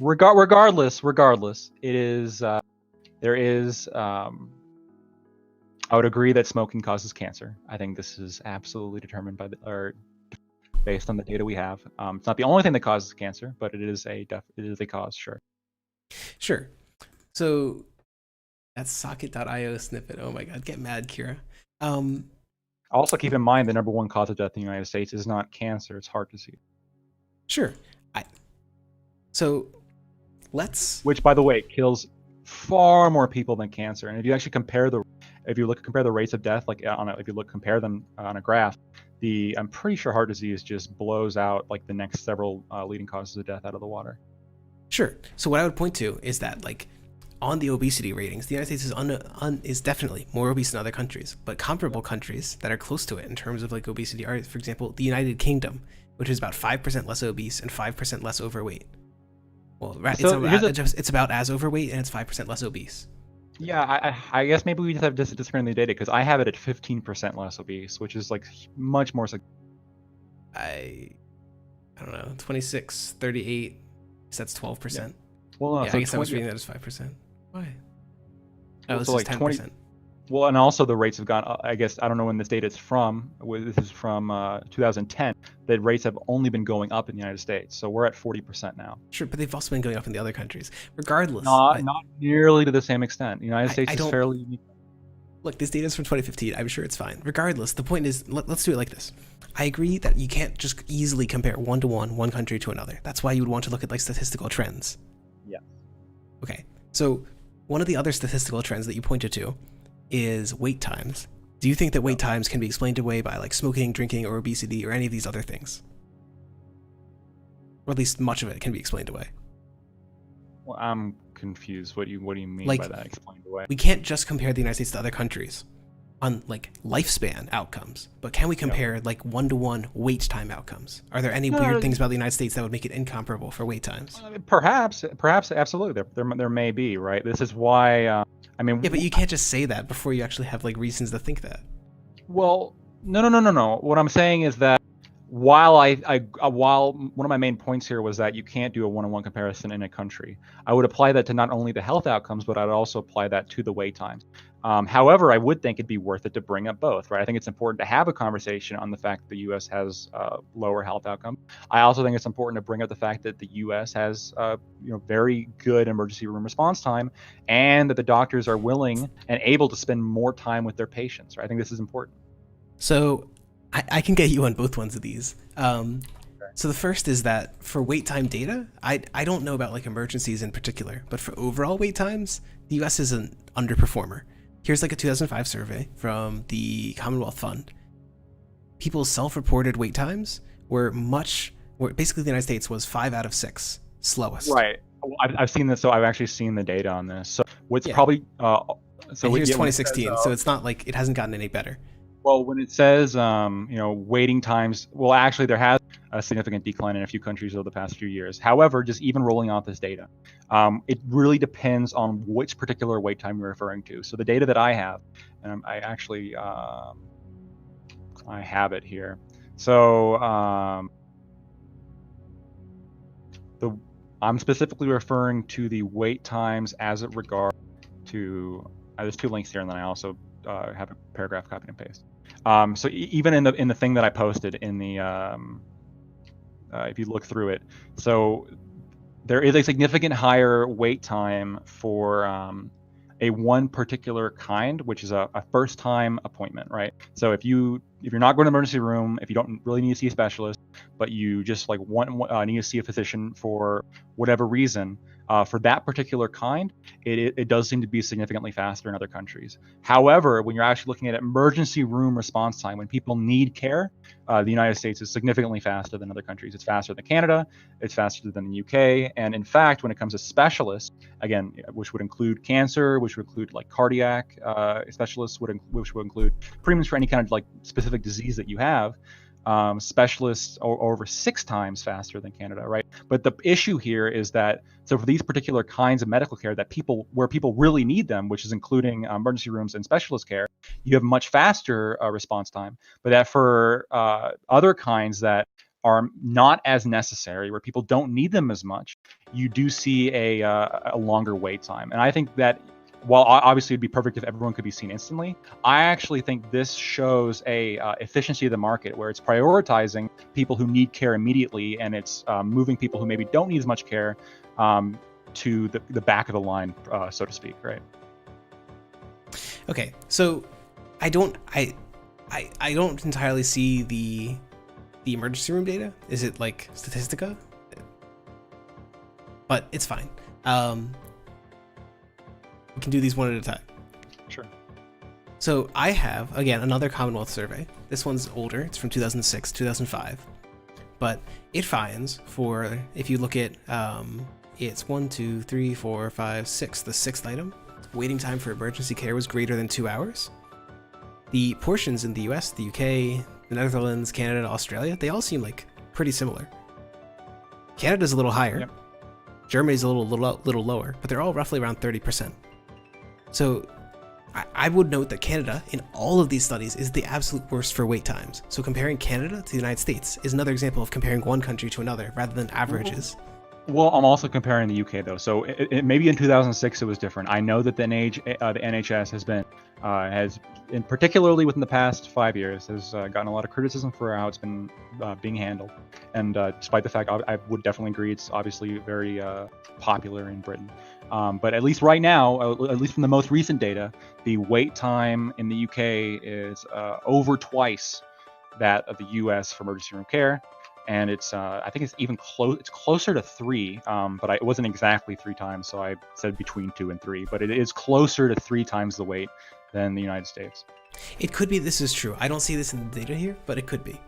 Regardless, it is. There is. I would agree that smoking causes cancer. I think this is absolutely determined by based on the data we have. It's not the only thing that causes cancer, but it is a cause, sure. Sure. So that's socket.io snippet. Oh my god, get mad, Kira. Also, keep in mind the number one cause of death in the United States is not cancer; it's heart disease. Sure. So let's. Which, by the way, kills far more people than cancer. And if you actually compare the rates of death, like compare them on a graph, I'm pretty sure heart disease just blows out like the next several leading causes of death out of the water. Sure. So what I would point to is that like on the obesity ratings, the United States is definitely more obese than other countries, but comparable countries that are close to it in terms of like obesity are, for example, the United Kingdom, which is about 5% less obese and 5% less overweight. Well, right, So it's about as overweight and it's 5% less obese. Yeah, I guess maybe we just have disagreeing the data because I have it at 15% less obese, which is like much more. I don't know, 26, 38, so that's 12%. Well, no, Yeah, so I guess I was 20 reading that as 5%. Why? Well, Oh, this so is like 10%. 20 Well, and also the rates have gone. I guess I don't know when this data is from. This is from 2010. The rates have only been going up in the United States, so we're at 40% now. Sure, but they've also been going up in the other countries. Regardless, Not nearly to the same extent. The United States I is don't- fairly unique. Look, this data is from 2015. I'm sure it's fine. Regardless, the point is, let's do it like this. I agree that you can't just easily compare one-to-one one country to another. That's why you would want to look at like statistical trends. Yeah. Okay, so one of the other statistical trends that you pointed to is wait times. Do you think that wait times can be explained away by like smoking, drinking, or obesity, or any of these other things? Or at least much of it can be explained away. Well, I'm confused. What do you mean Like, by that? Explained away. We can't just compare the United States to other countries on like lifespan outcomes, but can we compare like one-to-one wait time outcomes? Are there any weird things about the United States that would make it incomparable for wait times? Perhaps, absolutely. There may be, right? This is why. I mean, Yeah, but you can't just say that before you actually have like reasons to think that. Well, no. What I'm saying is that while while one of my main points here was that you can't do a one-on-one comparison in a country, I would apply that to not only the health outcomes, but I'd also apply that to the wait times. However, I would think it'd be worth it to bring up both, right? I think it's important to have a conversation on the fact that the U.S. has lower health outcomes. I also think it's important to bring up the fact that the U.S. has very good emergency room response time, and that the doctors are willing and able to spend more time with their patients. Right? I think this is important. So I can get you on both ones of these. So the first is that for wait time data, I don't know about like emergencies in particular, but for overall wait times, the U.S. is an underperformer. Here's like a 2005 survey from the Commonwealth Fund. People's self-reported wait times were basically the United States was 5 out of 6 slowest. Right. I've seen this, so I've actually seen the data on this. So what's Yeah. probably So here's 2016, so it's not like it hasn't gotten any better. Well, when it says waiting times, well, actually there has a significant decline in a few countries over the past few years. However, just even rolling out this data, it really depends on which particular wait time you're referring to. So the data that I have, and I actually I have it here. So I'm specifically referring to the wait times as it regards to. There's 2 links here, and then I also have a paragraph copy and paste. So even in the thing that I posted in the if you look through it, so there is a significant higher wait time for a one particular kind, which is a first time appointment, right? So if you're not going to the emergency room, if you don't really need to see a specialist, but you just like need to see a physician for whatever reason, for that particular kind, it does seem to be significantly faster in other countries. However, when you're actually looking at emergency room response time, when people need care, the United States is significantly faster than other countries. It's faster than Canada, it's faster than the UK, and in fact, when it comes to specialists, again, which would include cancer, which would include like cardiac specialists, which would include premiums for any kind of like specific disease that you have, specialists are over 6 times faster than Canada, right? But the issue here is that, so for these particular kinds of medical care where people really need them, which is including emergency rooms and specialist care, you have much faster response time. But that for other kinds that are not as necessary, where people don't need them as much, you do see a longer wait time. And I think that while obviously it'd be perfect if everyone could be seen instantly, I actually think this shows a efficiency of the market where it's prioritizing people who need care immediately, and it's moving people who maybe don't need as much care to the back of the line, so to speak, right? Okay, so I don't entirely see the emergency room data. Is it like Statistica? But it's fine. We can do these one at a time. Sure. So I have, again, another Commonwealth survey. This one's older. It's from 2006, 2005. But it finds for, if you look at, it's 1, 2, 3, 4, 5, 6, the 6th item, waiting time for emergency care was greater than 2 hours. The portions in the US, the UK, the Netherlands, Canada, Australia, they all seem like pretty similar. Canada's a little higher. Yep. Germany's a little lower, but they're all roughly around 30%. So I would note that Canada, in all of these studies, is the absolute worst for wait times. So comparing Canada to the United States is another example of comparing one country to another rather than averages. Well, I'm also comparing the UK though. So maybe in 2006 it was different. I know that the NHS has been, in particularly within the past 5 years, has gotten a lot of criticism for how it's been being handled. And despite the fact, I would definitely agree, it's obviously very popular in Britain. But at least right now, at least from the most recent data, the wait time in the UK is over twice that of the US for emergency room care. And it's, I think it's even it's closer to 3, but it wasn't exactly 3 times, so I said between 2 and 3, but it is closer to 3 times the wait than the United States. It could be this is true. I don't see this in the data here, but it could be.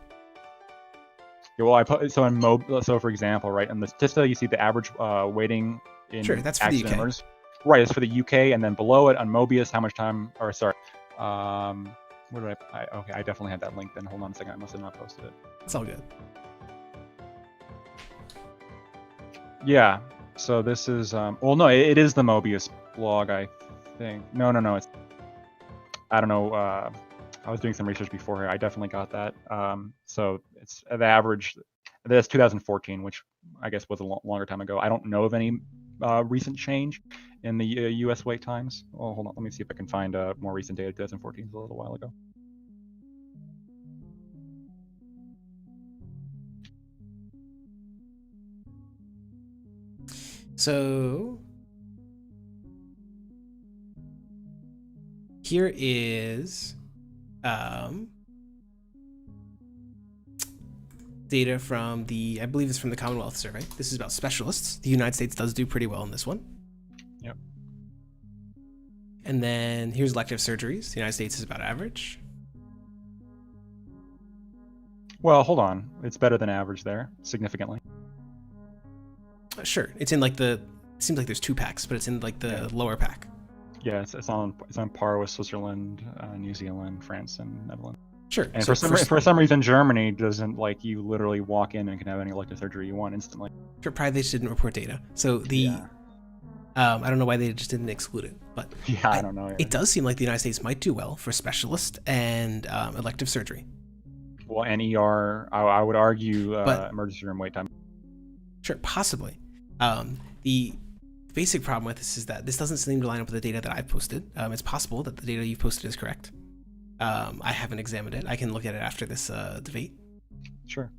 Yeah, well, so for example, right, in the Statista, you see the average waiting in Sure, that's for the UK. emergency. Right, it's for the UK, and then below it on Mobius, how much time, or sorry, what did okay, I definitely had that link then. Hold on a second, I must have not posted it. It's all good. Yeah, so this is, well, no, it is the Mobius blog, I think. No, it's, I don't know, I was doing some research before here. I definitely got that. So it's the average, that's 2014, which I guess was a longer time ago. I don't know of any recent change in the US wait times. Well, hold on, let me see if I can find more recent data. 2014 is a little while ago. So here is data from I believe it's from the Commonwealth survey. This is about specialists. The United States does do pretty well in this one. Yep. And then here's elective surgeries. The United States is about average. Well, hold on. It's better than average there, significantly. Sure, it's in like it seems like there's 2 packs, but it's in like the lower pack. Yeah, it's on par with Switzerland, New Zealand, France, and Netherlands. Sure. And so for some reason, Germany doesn't, like, you literally walk in and can have any elective surgery you want instantly. Sure, probably they just didn't report data. So I don't know why they just didn't exclude it, but yeah, I don't know. It does seem like the United States might do well for specialist and elective surgery. Well, and ER, I would argue emergency room wait time. Sure, possibly. The basic problem with this is that this doesn't seem to line up with the data that I've posted. It's possible that the data you've posted is correct. I haven't examined it. I can look at it after this debate. Sure.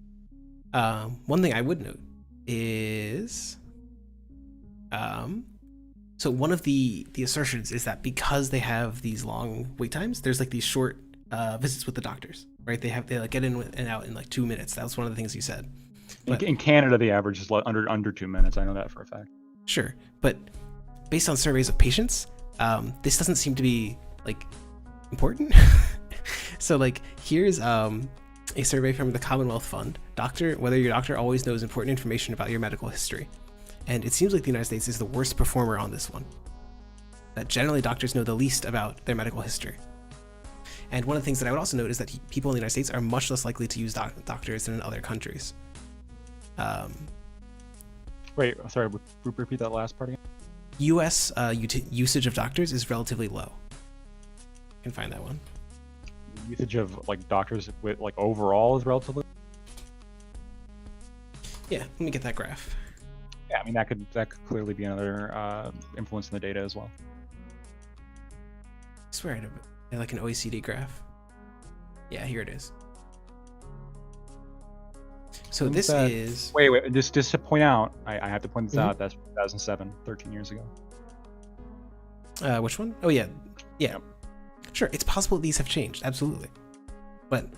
One thing I would note is So one of the assertions is that because they have these long wait times, there's like these short visits with the doctors, right? They like get in and out in like 2 minutes. That was one of the things you said. But, in Canada, the average is under 2 minutes. I know that for a fact. Sure, but based on surveys of patients, this doesn't seem to be like important. So like here's a survey from the Commonwealth Fund. Whether your doctor always knows important information about your medical history. And it seems like the United States is the worst performer on this one. That generally doctors know the least about their medical history. And one of the things that I would also note is that people in the United States are much less likely to use doctors than in other countries. Wait, sorry, repeat that last part again? U.S. Usage of doctors is relatively low. You can find that one. Usage of like doctors with like overall is relatively. Yeah, let me get that graph. Yeah, I mean that could clearly be another influence in the data as well. I swear I had like an OECD graph. Yeah, here it is. So this is... Wait, just to point out, I have to point this out, that's 2007, 13 years ago. Which one? Oh, yeah. Yeah. Sure, it's possible these have changed, absolutely. But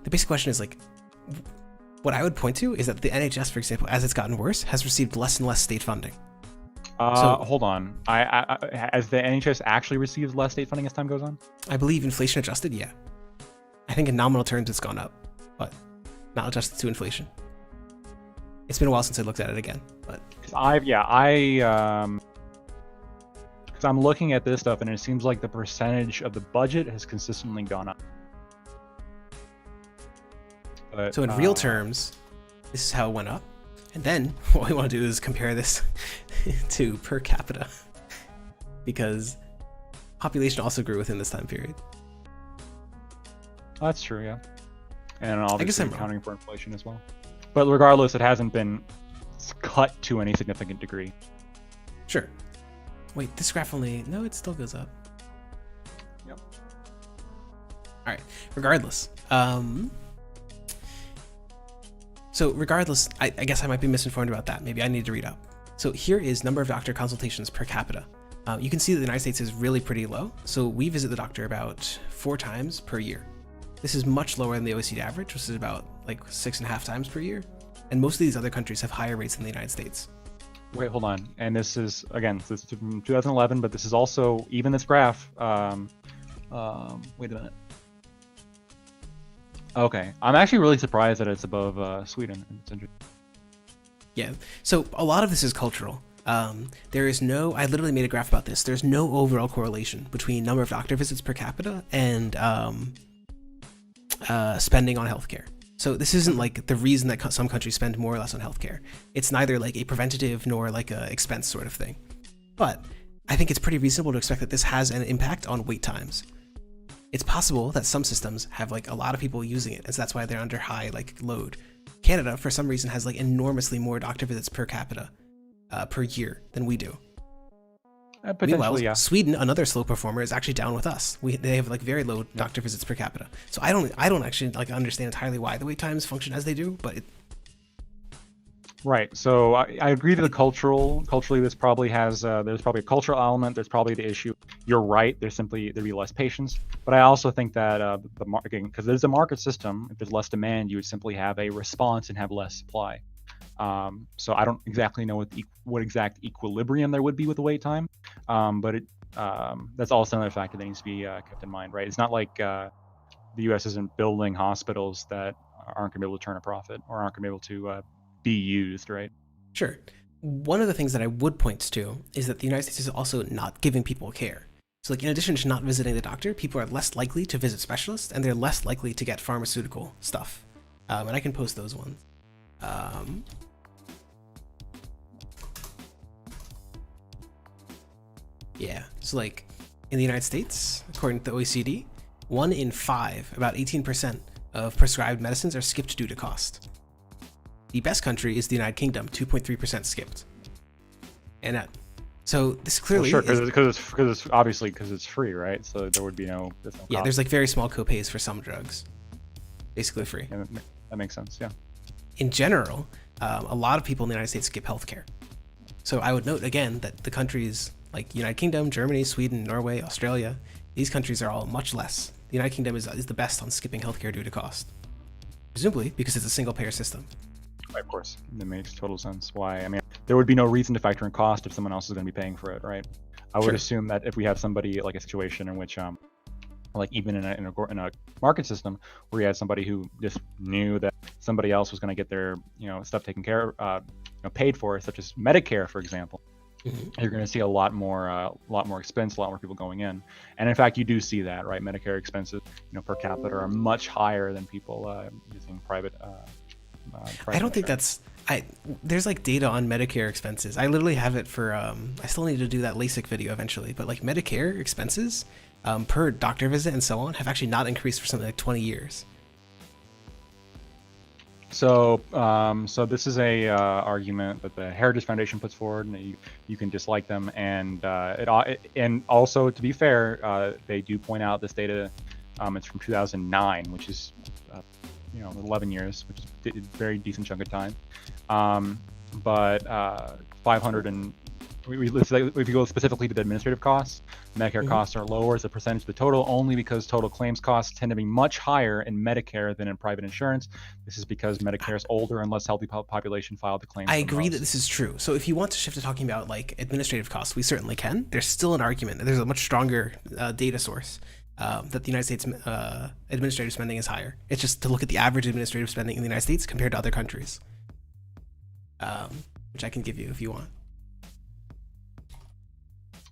the basic question is, like, what I would point to is that the NHS, for example, as it's gotten worse, has received less and less state funding. Hold on. Has the NHS actually received less state funding as time goes on? I believe inflation adjusted, yeah. I think in nominal terms it's gone up, but not adjusted to inflation. It's been a while since I looked at it again, but because I'm looking at this stuff and it seems like the percentage of the budget has consistently gone up. But, so in real terms, this is how it went up. And then what we want to do is compare this to per capita, because population also grew within this time period. That's true, yeah. And I guess obviously I'm accounting for inflation as well. But regardless, it hasn't been cut to any significant degree. Sure. Wait, this graph only... No, it still goes up. Yep. All right. Regardless. So regardless, I guess I might be misinformed about that. Maybe I need to read up. So here is number of doctor consultations per capita. You can see that the United States is really pretty low. So we visit the doctor about 4 times per year. This is much lower than the OECD average, which is about like 6.5 times per year. And most of these other countries have higher rates than the United States. Wait, hold on. And this is, again, this is from 2011, but this is also, even this graph, wait a minute. Okay, I'm actually really surprised that it's above Sweden. It's interesting. Yeah, so a lot of this is cultural. There is no, I literally made a graph about this. There's no overall correlation between number of doctor visits per capita and spending on healthcare. So this isn't like the reason that some countries spend more or less on healthcare. It's neither like a preventative nor like a expense sort of thing. But I think it's pretty reasonable to expect that this has an impact on wait times. It's possible that some systems have like a lot of people using it, and so that's why they're under high like load. Canada, for some reason, has like enormously more doctor visits per capita per year than we do. Meanwhile, yeah. Sweden, another slow performer, is actually down with us. They have like very low doctor visits per capita. So I don't actually like understand entirely why the wait times function as they do, but Right. So I agree that culturally this probably has there's probably a cultural element. There's probably the issue. You're right. There'd be less patience. But I also think that the market, because there's a market system. If there's less demand, you would simply have a response and have less supply. So I don't exactly know what exact equilibrium there would be with the wait time. But that's also another factor that needs to be kept in mind, right? It's not like the U.S. isn't building hospitals that aren't going to be able to turn a profit or aren't going to be able to be used, right? Sure. One of the things that I would point to is that the United States is also not giving people care. So like in addition to not visiting the doctor, people are less likely to visit specialists and they're less likely to get pharmaceutical stuff. And I can post those ones. Yeah, so like in the United States, according to the OECD, 1 in 5, about 18% of prescribed medicines are skipped due to cost. The best country is the United Kingdom, 2.3% skipped. And so this clearly because it's free, right? So there would be no yeah, there's like very small copays for some drugs, basically free. Yeah, that makes sense. Yeah. In general, a lot of people in the United States skip healthcare. So I would note again that the countries Like United Kingdom, Germany, Sweden, Norway, Australia, these countries are all much less. The United Kingdom is the best on skipping healthcare due to cost, presumably because it's a single payer system. Of course, that makes total sense. Why? I mean, there would be no reason to factor in cost if someone else is going to be paying for it, right? I would Sure. assume that if we have somebody like a situation in which, like even in a market system where you had somebody who just knew that somebody else was going to get their stuff taken care of, paid for, such as Medicare, for example, you're going to see a lot more expense, a lot more people going in, and in fact, you do see that, right? Medicare expenses, per capita are much higher than people using private. I don't think that's. There's like data on Medicare expenses. I literally have it for. I still need to do that LASIK video eventually, but like Medicare expenses per doctor visit and so on have actually not increased for something like 20 years. So this is a argument that the Heritage Foundation puts forward, and you can dislike them, and and also, to be fair, they do point out this data. It's from 2009, which is 11 years, which is a very decent chunk of time. But 500 and if you go specifically to the administrative costs, Medicare costs are lower as a percentage of the total, only because total claims costs tend to be much higher in Medicare than in private insurance. This is because Medicare's older and less healthy population filed the claims. I agree that this is true. So if you want to shift to talking about like administrative costs, we certainly can. There's still an argument that there's a much stronger data source that the United States administrative spending is higher. It's just to look at the average administrative spending in the United States compared to other countries, which I can give you if you want.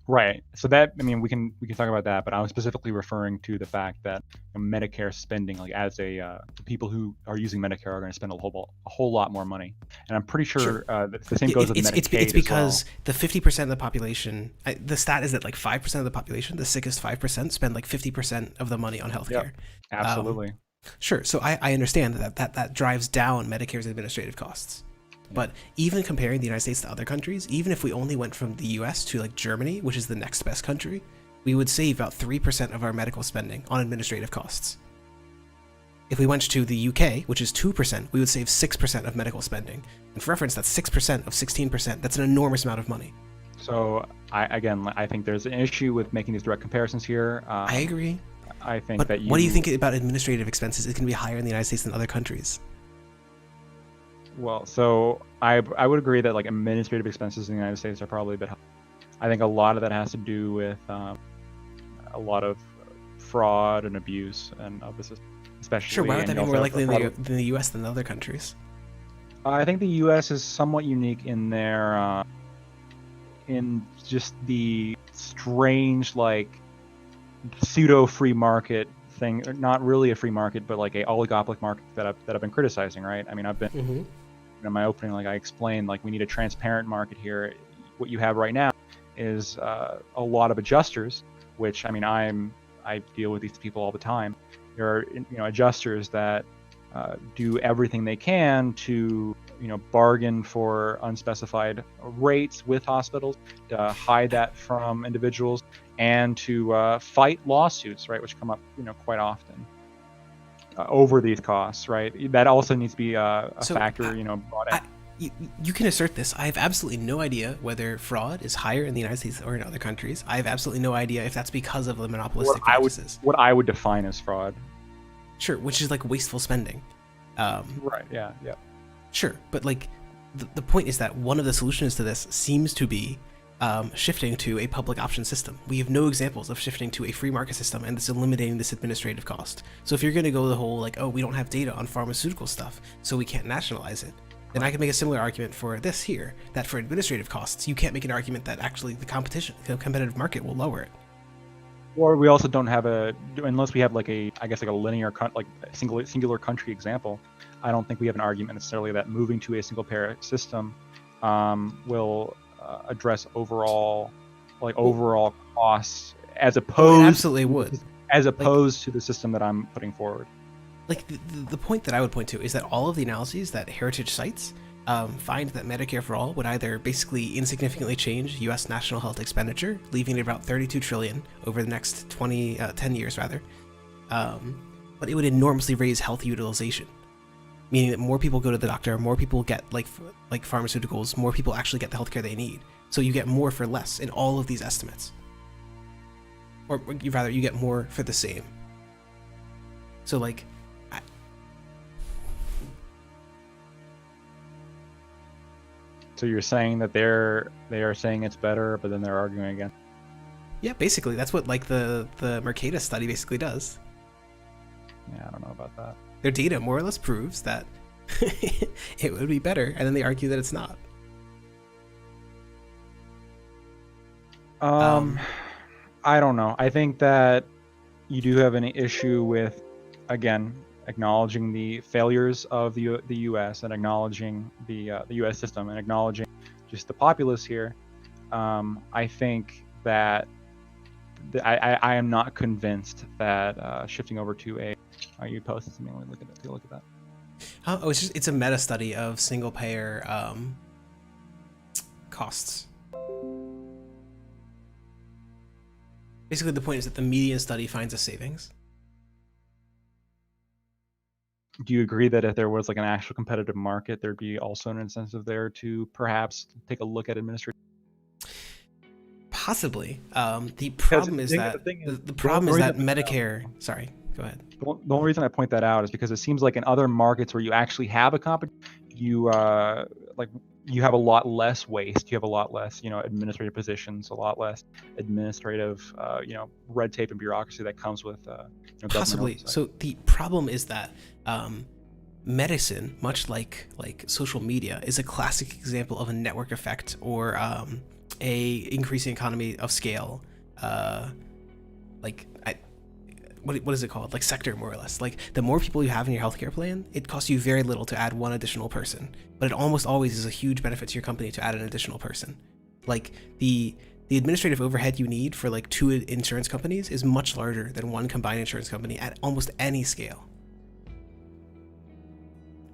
Right. So that, I mean, we can talk about that, but I was specifically referring to the fact that Medicare spending, like as the people who are using Medicare are going to spend a whole lot more money, and I'm pretty sure that the same goes with Medicaid. It's because as well. The 50% of the population, the stat is that like 5% of the population, the sickest 5%, spend like 50% of the money on healthcare. Yep, absolutely. Sure. So I understand that drives down Medicare's administrative costs. But even comparing the United States to other countries, even if we only went from the US to like Germany, which is the next best country, we would save about 3% of our medical spending on administrative costs. If we went to the UK, which is 2%, we would save 6% of medical spending. And for reference, that's 6% of 16%. That's an enormous amount of money. So I think there's an issue with making these direct comparisons here. I agree. I think but that what do you think about administrative expenses? It can be higher in the United States than other countries. Well, so I would agree that like administrative expenses in the United States are probably a bit high. I think a lot of that has to do with a lot of fraud and abuse and of the system, especially. Sure, why would that be also more likely have in the US than other countries? I think the U.S. is somewhat unique in their in just the strange like pseudo free market thing, not really a free market, but like a oligopolic market that I've been criticizing, right? I mean, I've been in my opening, like I explained, like we need a transparent market here. What you have right now is a lot of adjusters, which I mean, I deal with these people all the time. There are adjusters that do everything they can to bargain for unspecified rates with hospitals, to hide that from individuals, and to fight lawsuits, right, which come up quite often over these costs, right? That also needs to be a factor, brought in. You can assert this. I have absolutely no idea whether fraud is higher in the United States or in other countries. I have absolutely no idea if that's because of the monopolistic practices. What I would define as fraud. Sure, which is like wasteful spending. Right, yeah. Sure, but like the point is that one of the solutions to this seems to be shifting to a public option system. We have no examples of shifting to a free market system and this eliminating this administrative cost. So if you're going to go the whole like, oh, we don't have data on pharmaceutical stuff, so we can't nationalize it, then I can make a similar argument for this here, that for administrative costs, you can't make an argument that actually the competitive market will lower it. Or we also don't have unless we have like a linear, like a singular country example. I don't think we have an argument necessarily that moving to a single payer system will address overall costs as opposed. It absolutely would. As opposed to the system that I'm putting forward. Like the point that I would point to is that all of the analyses that Heritage cites find that Medicare for All would either basically insignificantly change U.S. national health expenditure, leaving it about $32 trillion over the next 10 years rather, but it would enormously raise health utilization, meaning that more people go to the doctor, more people get like pharmaceuticals, more people actually get the healthcare they need. So you get more for less in all of these estimates. Or rather, you get more for the same. So like, So you're saying that they are saying it's better, but then they're arguing again. yeah, basically that's what like the Mercatus study basically does. Yeah, I don't know about that. Their data more or less proves that it would be better, and then they argue that it's not. I don't know. I think that you do have an issue with, again, acknowledging the failures of the U.S. and acknowledging the U.S. system and acknowledging just the populace here. I think that I am not convinced that shifting over to a. Oh, you posted something. Let me look at that. Take a look at that. Oh, it's a meta study of single payer costs. Basically, the point is that the median study finds a savings. Do you agree that if there was like an actual competitive market, there'd be also an incentive there to perhaps take a look at administration? Possibly. The problem is that the problem is that Medicare. Sorry, go ahead. The only reason I point that out is because it seems like in other markets where you actually have a you have a lot less waste. You have a lot less, administrative positions, a lot less administrative, red tape and bureaucracy that comes with. Possibly. So the problem is that medicine, much like social media, is a classic example of a network effect or a increasing economy of scale. What is it called? Like sector, more or less. Like the more people you have in your healthcare plan, it costs you very little to add one additional person, but it almost always is a huge benefit to your company to add an additional person. Like the administrative overhead you need for like 2 insurance companies is much larger than one combined insurance company at almost any scale.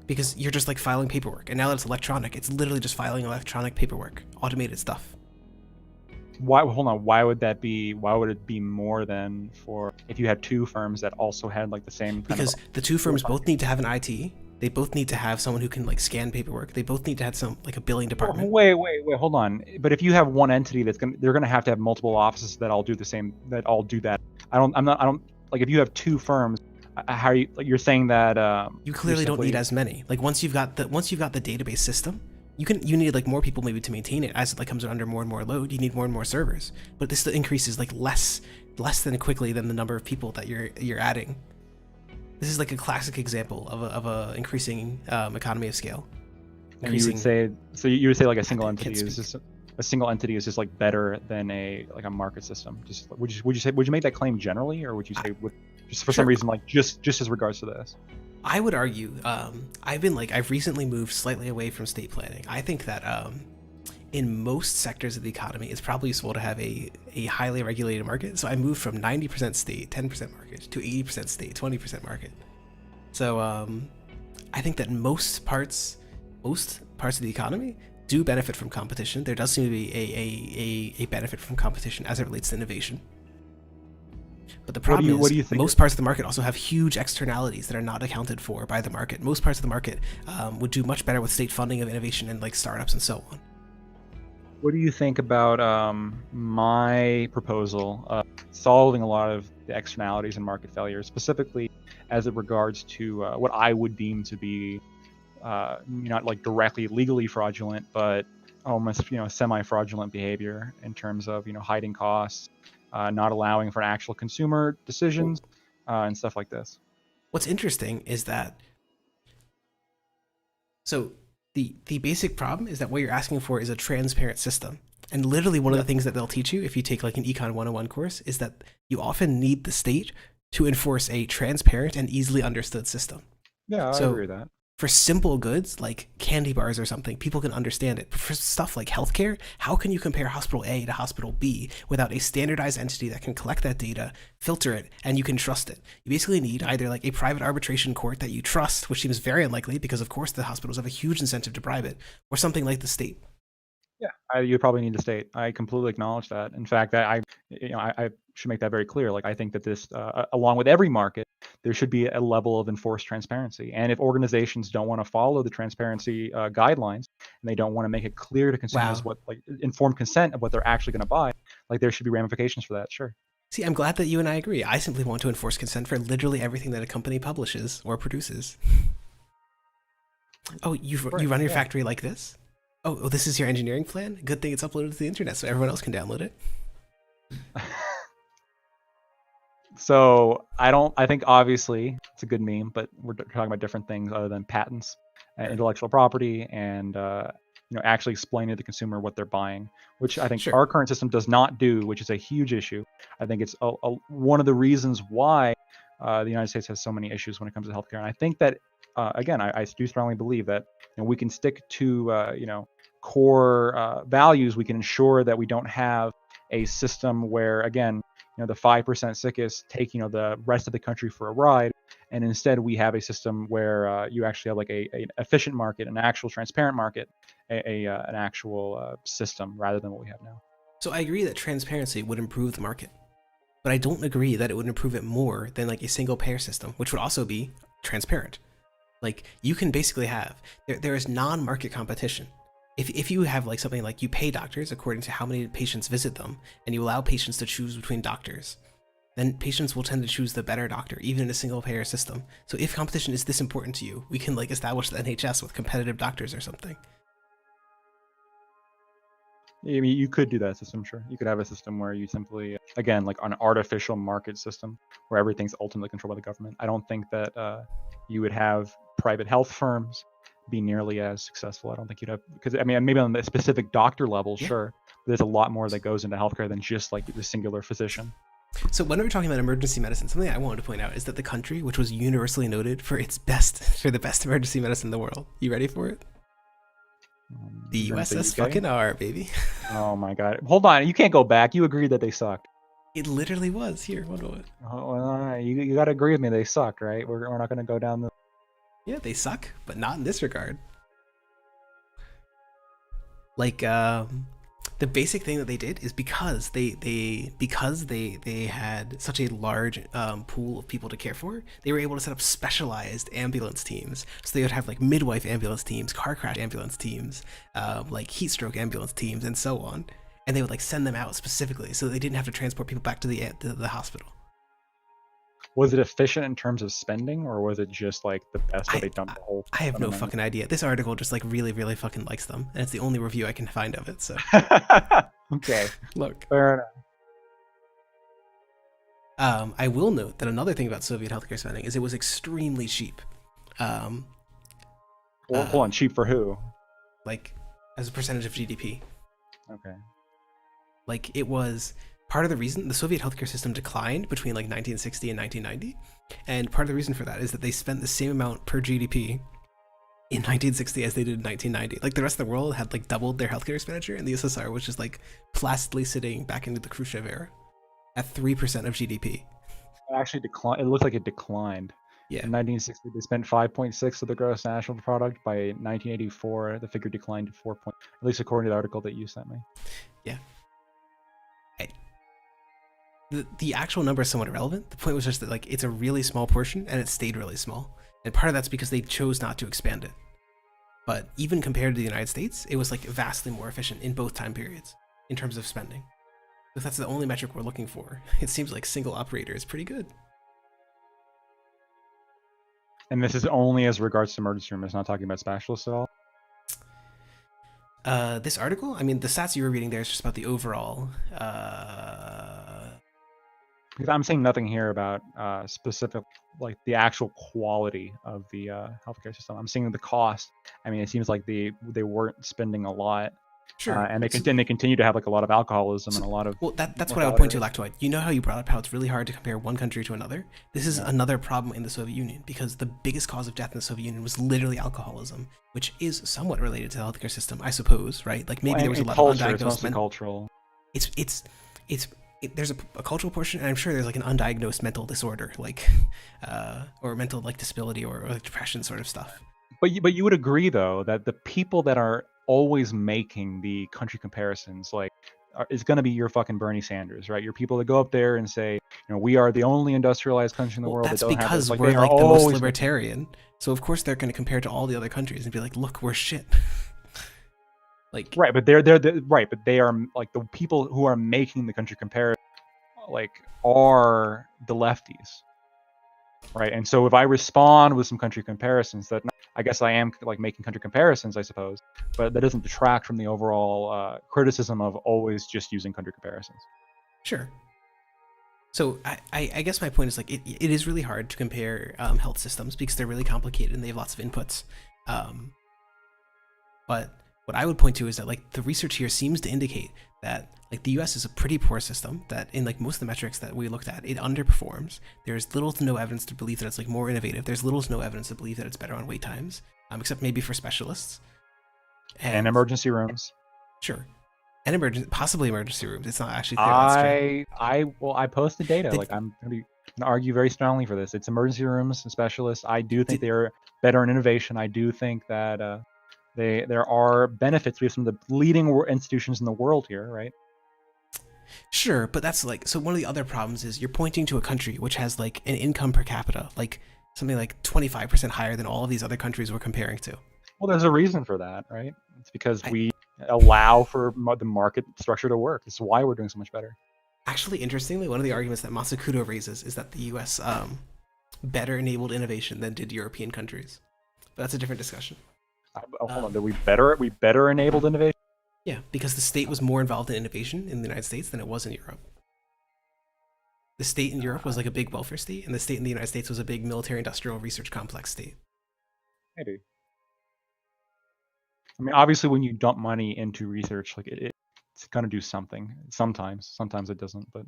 Because you're just like filing paperwork, and now that it's electronic, it's literally just filing electronic paperwork, automated stuff. Hold on. Why would that be? Why would it be more than for if you had 2 firms that also had like the same? Because the 2 firms both need to have an IT. They both need to have someone who can like scan paperwork. They both need to have some like a billing department. Wait, hold on. But if you have one entity they're gonna have to have multiple offices that all do the same, that all do that. I don't like if you have 2 firms. How are you? Like you're saying that you clearly don't need as many. Like once you've got the database system. You need like more people maybe to maintain it as it like comes under more and more load. You need more and more servers, but this increases like less than quickly than the number of people that you're adding. This is like a classic example of a increasing economy of scale. And you would say like a single entity is just like better than a market system. Just would you make that claim generally, or would you say just for some reason like just as regards to this? I would argue, I've recently moved slightly away from state planning. I think that in most sectors of the economy, it's probably useful to have a highly regulated market. So I moved from 90% state, 10% market to 80% state, 20% market. So I think that most parts of the economy do benefit from competition. There does seem to be a benefit from competition as it relates to innovation. But the problem is most parts of the market also have huge externalities that are not accounted for by the market. Most parts of the market would do much better with state funding of innovation and like startups and so on. What do you think about my proposal solving a lot of the externalities and market failures, specifically as it regards to what I would deem to be not like directly legally fraudulent, but almost semi-fraudulent behavior in terms of hiding costs, not allowing for actual consumer decisions, and stuff like this. What's interesting is that the basic problem is that what you're asking for is a transparent system. And literally one of the things that they'll teach you if you take like an Econ 101 course is that you often need the state to enforce a transparent and easily understood system. Yeah, I agree with that. For simple goods like candy bars or something, people can understand it. But for stuff like healthcare, how can you compare hospital A to hospital B without a standardized entity that can collect that data, filter it, and you can trust it? You basically need either like a private arbitration court that you trust, which seems very unlikely because of course the hospitals have a huge incentive to bribe it, or something like the state. Yeah, you probably need the state. I completely acknowledge that. In fact, I should make that very clear. Like I think that this, along with every market, there should be a level of enforced transparency. And if organizations don't want to follow the transparency guidelines, and they don't want to make it clear to consumers what, like, informed consent of what they're actually going to buy, like, there should be ramifications for that. Sure. See, I'm glad that you and I agree. I simply want to enforce consent for literally everything that a company publishes or produces. Oh, you run your factory like this? Oh, this is your engineering plan? Good thing it's uploaded to the internet so everyone else can download it. So I think obviously it's a good meme, but we're talking about different things other than patents, and intellectual property, and actually explaining to the consumer what they're buying, which I think our current system does not do, which is a huge issue. I think it's one of the reasons why the United States has so many issues when it comes to healthcare. And I think that again, I do strongly believe that we can stick to core values. We can ensure that we don't have a system where, again, the 5% sickest take the rest of the country for a ride, and instead we have a system where you actually have like an efficient market, an actual transparent market, an actual system rather than what we have now. So I agree that transparency would improve the market, but I don't agree that it would improve it more than like a single payer system, which would also be transparent. Like, you can basically have there is non-market competition. If you have like something like you pay doctors according to how many patients visit them, and you allow patients to choose between doctors, then patients will tend to choose the better doctor, even in a single payer system. So if competition is this important to you, we can like establish the NHS with competitive doctors or something. I mean, you could do that system, sure. You could have a system where you simply, again, like an artificial market system where everything's ultimately controlled by the government. I don't think that you would have private health firms be nearly as successful. I don't think you'd have, because I mean, maybe on the specific doctor level, sure. But there's a lot more that goes into healthcare than just like the singular physician. So when we're talking about emergency medicine, something I wanted to point out is that the country, which was universally noted for the best emergency medicine in the world. You ready for it? The USS fucking R, baby. Oh my god. Hold on, you can't go back. You agreed that they sucked. It literally was. Here, one moment. Oh, you gotta agree with me, they sucked, right? We're not gonna go down the... Yeah, they suck, but not in this regard. Like, the basic thing that they did is because they had such a large pool of people to care for, they were able to set up specialized ambulance teams. So they would have like midwife ambulance teams, car crash ambulance teams, like heat stroke ambulance teams, and so on. And they would like send them out specifically so they didn't have to transport people back to the hospital. Was it efficient in terms of spending, or was it just like the best that they dumped the whole? I have no fucking idea. This article just like really, really fucking likes them, and it's the only review I can find of it. So okay, look. Fair enough. I will note that another thing about Soviet healthcare spending is it was extremely cheap. Well, hold on, cheap for who? Like, as a percentage of GDP. Okay. Like, it was part of the reason the Soviet healthcare system declined between like 1960 and 1990, and part of the reason for that is that they spent the same amount per GDP in 1960 as they did in 1990. Like, the rest of the world had like doubled their healthcare expenditure, and the USSR was just like placidly sitting back into the Khrushchev era at 3% of GDP. It actually declined. It looked like it declined. Yeah. In 1960, they spent 5.6 of the gross national product. By 1984, the figure declined to 4. At least according to the article that you sent me. Yeah. The actual number is somewhat irrelevant. The point was just that like it's a really small portion, and it stayed really small. And part of that's because they chose not to expand it. But even compared to the United States, it was like vastly more efficient in both time periods in terms of spending. If that's the only metric we're looking for, it seems like single operator is pretty good. And this is only as regards to emergency room. It's not talking about specialists at all. This article, I mean, the stats you were reading there is just about the overall. Because I'm saying nothing here about specific, like the actual quality of the healthcare system. I'm seeing the cost. I mean, it seems like they weren't spending a lot. Sure. And they continue to have like a lot of alcoholism and a lot of... Well, that's what I would point to, Lactoid. You know how you brought up how it's really hard to compare one country to another? This is another problem in the Soviet Union, because the biggest cause of death in the Soviet Union was literally alcoholism, which is somewhat related to the healthcare system, I suppose, right? Like maybe there was a lot of undiagnosed... cultural. There's a cultural portion, and I'm sure there's like an undiagnosed mental disorder, like, or mental like disability or like depression sort of stuff. But you would agree though that the people that are always making the country comparisons, like is going to be your fucking Bernie Sanders, right? Your people that go up there and say, we are the only industrialized country in the world That's that don't have because this. we're they are like the most always libertarian. So of course they're going to compare to all the other countries and be like, look, we're shit. Like right, but they're right, but they are like the people who are making the country comparison, like are the lefties, right? And so if I respond with some country comparisons, that I guess I am like making country comparisons, I suppose, but that doesn't detract from the overall criticism of always just using country comparisons. Sure. So I guess my point is like it is really hard to compare health systems because they're really complicated and they have lots of inputs. But what I would point to is that like the research here seems to indicate that like the US is a pretty poor system, that in like most of the metrics that we looked at, it underperforms. There's little to no evidence to believe that it's like more innovative. There's little to no evidence to believe that it's better on wait times, except maybe for specialists. And emergency rooms. Sure. And possibly emergency rooms. It's not actually clear that's true. I posted data. Like I'm gonna argue very strongly for this. It's emergency rooms and specialists. I do think they're better in innovation. I do think that there are benefits. We have some of the leading institutions in the world here, right? Sure, but that's like, so one of the other problems is you're pointing to a country which has like an income per capita, like something like 25% higher than all of these other countries we're comparing to. Well, there's a reason for that, right? It's because we allow for the market structure to work. It's why we're doing so much better. Actually, interestingly, one of the arguments that Masukudo raises is that the US better enabled innovation than did European countries. But that's a different discussion. Hold on, did we better enabled innovation? Yeah, because the state was more involved in innovation in the United States than it was in Europe. The state in Europe was like a big welfare state, and the state in the United States was a big military-industrial research complex state. Maybe. I mean, obviously, when you dump money into research, like it's gonna do something. Sometimes it doesn't. But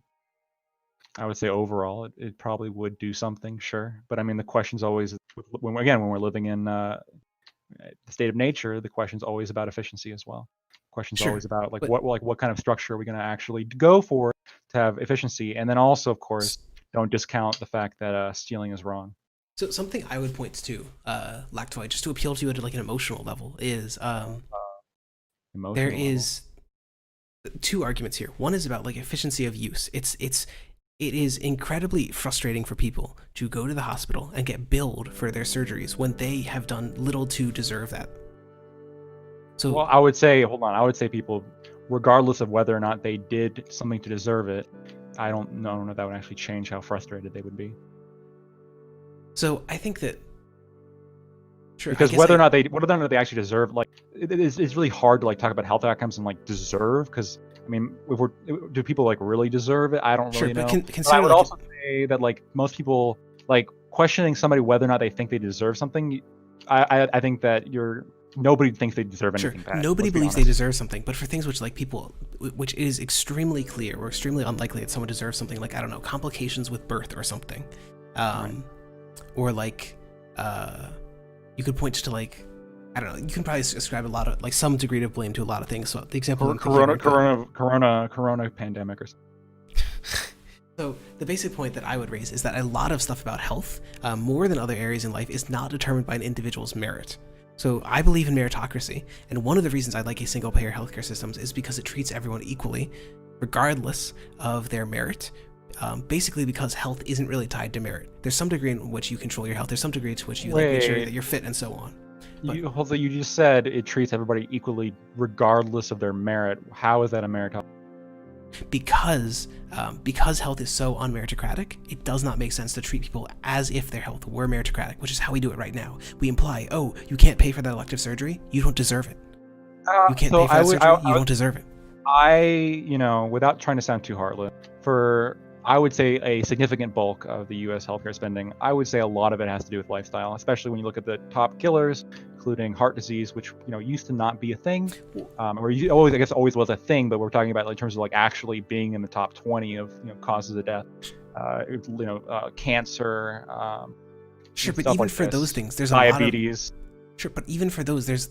I would say overall, it probably would do something, sure. But I mean, the question's always when we're living in the state of nature, the question's always about efficiency as well. The question's Sure, always about but- what kind of structure are we going to actually go for to have efficiency, and then also, of course, don't discount the fact that stealing is wrong. So something I would point to, Lactoid, just to appeal to you at like an emotional level, is Emotional there level. is two arguments here. One is about like efficiency of use. It is incredibly frustrating for people to go to the hospital and get billed for their surgeries when they have done little to deserve that. So Well, I would say people, regardless of whether or not they did something to deserve it, I don't know if that would actually change how frustrated they would be. So I think that sure, Because whether or not they actually deserve, like, it's really hard to like talk about health outcomes and like deserve. Because I mean, do people like really deserve it? I don't really know. But But I would also say that like most people, like questioning somebody whether or not they think they deserve something, I think that nobody thinks they deserve anything bad. Nobody let's be believes they honest. deserve something, but for things which like people, which is extremely clear or extremely unlikely that someone deserves something, like I don't know, complications with birth or something, or like you could point to like I don't know, you can probably ascribe a lot of like some degree of blame to a lot of things. So the example Corona pandemic or something. So the basic point that I would raise is that a lot of stuff about health, more than other areas in life, is not determined by an individual's merit. So I believe in meritocracy, and one of the reasons I like a single-payer healthcare systems is because it treats everyone equally, regardless of their merit. Basically because health isn't really tied to merit. There's some degree in which you control your health. There's some degree to which you like, make sure that you're fit and so on. But You just said it treats everybody equally regardless of their merit. How is that a meritocracy? because health is so unmeritocratic, it does not make sense to treat people as if their health were meritocratic, which is how we do it right now. We imply, oh, you can't pay for that elective surgery, you don't deserve it. You can't pay for that surgery, you don't deserve it. Without trying to sound too heartless, I would say a significant bulk of the U.S. healthcare spending, I would say a lot of it has to do with lifestyle, especially when you look at the top killers, including heart disease, which used to not be a thing, always was a thing, but we're talking about in terms of like actually being in the top 20 of causes of death, cancer. Sure, but stuff even like for this. those things, there's diabetes. Sure, but even for those, there's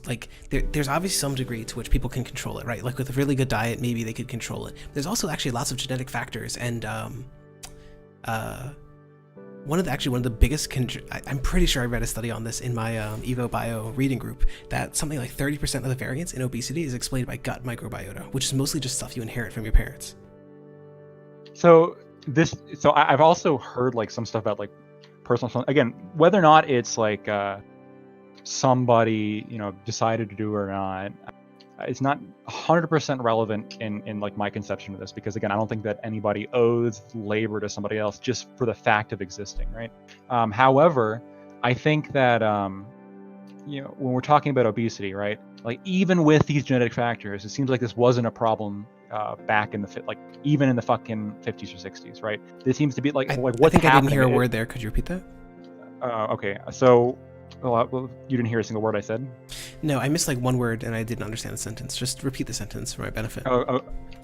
obviously some degree to which people can control it, right? Like with a really good diet, maybe they could control it. There's also actually lots of genetic factors and one of the biggest I'm pretty sure I read a study on this in my Evo Bio reading group, that something like 30% of the variance in obesity is explained by gut microbiota, which is mostly just stuff you inherit from your parents. So I've also heard like some stuff about like personal, again, whether or not it's like somebody, you know, decided to do it or not, it's not 100% relevant in like my conception of this, because again, I don't think that anybody owes labor to somebody else just for the fact of existing, right? However, I think that you know, when we're talking about obesity, right, like even with these genetic factors, it seems like this wasn't a problem back in the like even in the fucking 50s or 60s, right? This seems to be like what's I think I didn't hear a happening. word there. Could you repeat that? Okay, so well, you didn't hear a single word I said? No, I missed like one word and I didn't understand the sentence. Just repeat the sentence for my benefit.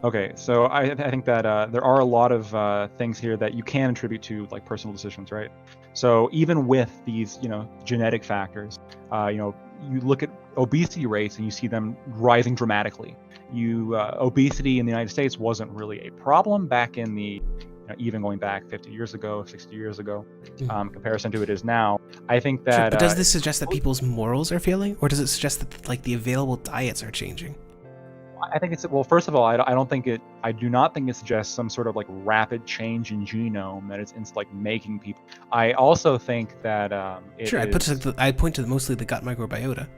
Okay. So I think that there are a lot of things here that you can attribute to like personal decisions, right? So even with these, you know, genetic factors, you know, you look at obesity rates and you see them rising dramatically. Obesity in the United States wasn't really a problem back in the, you know, even going back 50 years ago, 60 years ago, comparison to it is now. I think that. Sure, but does this suggest that people's morals are failing, or does it suggest that like the available diets are changing? I think it's, well, first of all, I do not think it suggests some sort of like rapid change in genome that it's like making people. I also think that Sure, I point to mostly the gut microbiota.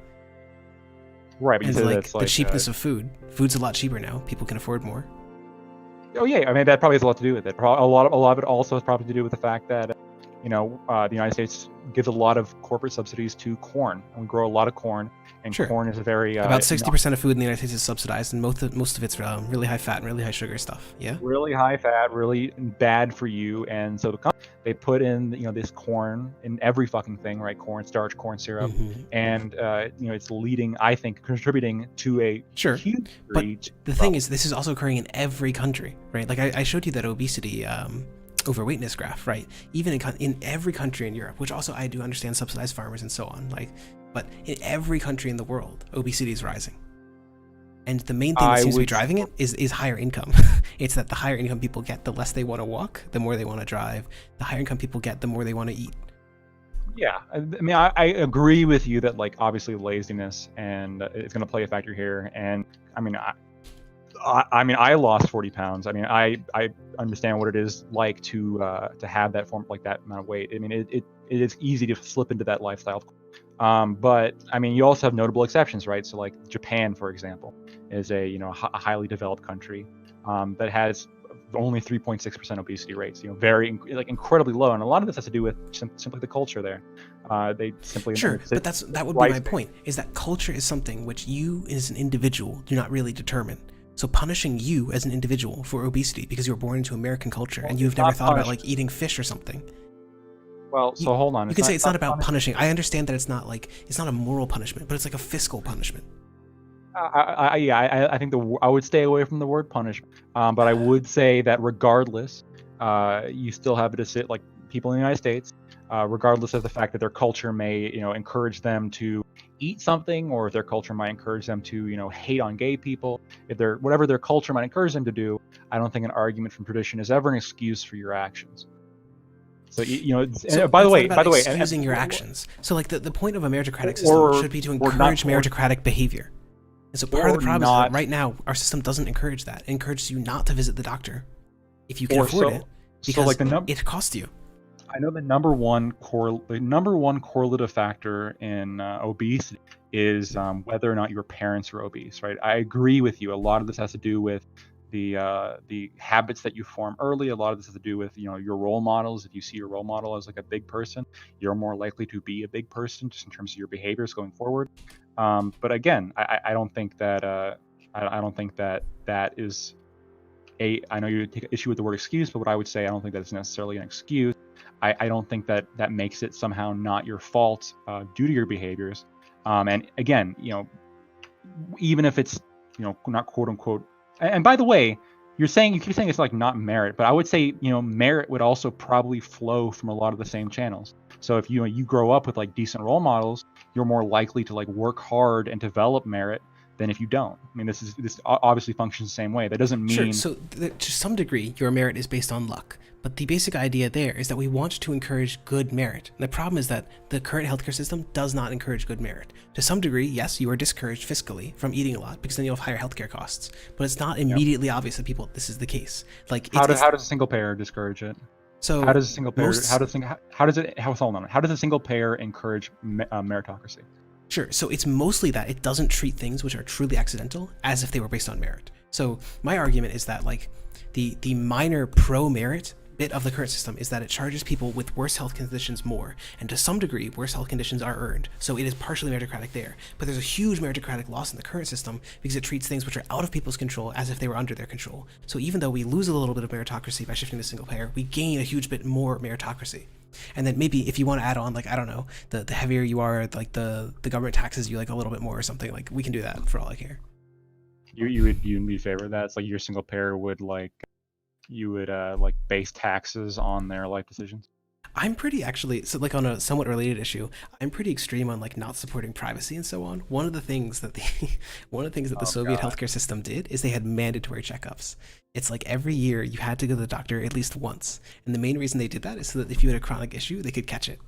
Right, but you and said like that's like the cheapness of food. Food's a lot cheaper now. People can afford more. Oh yeah, I mean that probably has a lot to do with it. A lot of it also has probably to do with the fact that, you know, the United States gives a lot of corporate subsidies to corn, and we grow a lot of corn, and Sure. corn is a very about 60% of food in the United States is subsidized, and most of it's really high fat and really high sugar stuff. Yeah. really high fat, really bad for you, and so they put in, you know, this corn in every fucking thing, right? Corn starch, corn syrup, and you know, it's leading, I think, contributing to a Sure, huge but degree the thing is, this is also occurring in every country, right? Like I showed you that obesity overweightness graph, right? Even in every country in Europe, which also I do understand subsidized farmers and so on, like, but in every country in the world, obesity is rising. And the main thing that seems to be driving it is higher income. It's that the higher income people get, the less they want to walk, the more they want to drive. The higher income people get, the more they want to eat. Yeah, I mean, I agree with you that like obviously laziness and it's going to play a factor here. And I mean, I lost 40 pounds. I mean, I understand what it is like to have that form, like that amount of weight. I mean, it is easy to slip into that lifestyle. But I mean, you also have notable exceptions, right? So like Japan, for example, is a, you know, a highly developed country that has only 3.6% obesity rates, you know, very like incredibly low, and a lot of this has to do with simply the culture there. They simply sure, but that would be my point, is that culture is something which you as an individual do not really determine. So punishing you as an individual for obesity because you were born into American culture and you've never thought about like eating fish or something. Well, so hold on. You can say it's not about punishing. I understand that it's not a moral punishment, but it's like a fiscal punishment. I think I would stay away from the word punishment, but I would say that regardless, you still have to sit like people in the United States, regardless of the fact that their culture may, you know, encourage them to eat something, or if their culture might encourage them to, you know, hate on gay people. If they're whatever their culture might encourage them to do, I don't think an argument from tradition is ever an excuse for your actions. So you know. So by the way, excusing your actions. So like the point of a meritocratic system should be to encourage meritocratic behavior. And so part of the problem is that right now our system doesn't encourage that. It encourages you not to visit the doctor if you can afford it, because it costs you. I know the number one correlative factor in obesity is whether or not your parents are obese, right? I agree with you. A lot of this has to do with the habits that you form early. A lot of this has to do with, you know, your role models. If you see your role model as like a big person, you're more likely to be a big person just in terms of your behaviors going forward. But again, I don't think that I don't think that is I know you take issue with the word excuse, but what I would say, I don't think that is necessarily an excuse. I don't think that makes it somehow not your fault due to your behaviors. And again, you know, even if it's, you know, not quote unquote. And by the way, you keep saying it's like not merit, but I would say, you know, merit would also probably flow from a lot of the same channels. So if you grow up with like decent role models, you're more likely to like work hard and develop merit than if you don't. I mean, this obviously functions the same way. That doesn't mean sure. So to some degree, your merit is based on luck. But the basic idea there is that we want to encourage good merit. And the problem is that the current healthcare system does not encourage good merit. To some degree, yes, you are discouraged fiscally from eating a lot because then you'll have higher healthcare costs. But it's not immediately obvious that people this is the case. Like how does a single payer discourage it? So how does a single payer how does a single payer encourage meritocracy? Sure. So it's mostly that it doesn't treat things which are truly accidental as if they were based on merit. So my argument is that like the minor pro-merit bit of the current system is that it charges people with worse health conditions more, and to some degree worse health conditions are earned, so it is partially meritocratic there. But there's a huge meritocratic loss in the current system because it treats things which are out of people's control as if they were under their control. So even though we lose a little bit of meritocracy by shifting to single payer, we gain a huge bit more meritocracy. And then maybe if you want to add on, like, I don't know, the heavier you are, like the government taxes you like a little bit more or something, like we can do that for all I care. You'd be favor of that? It's like your single payer would like base taxes on their life decisions? I'm pretty actually, so like on a somewhat related issue, I'm pretty extreme on like not supporting privacy and so on. One of the things that the Soviet healthcare system did is they had mandatory checkups. It's like every year you had to go to the doctor at least once. And the main reason they did that is so that if you had a chronic issue, they could catch it.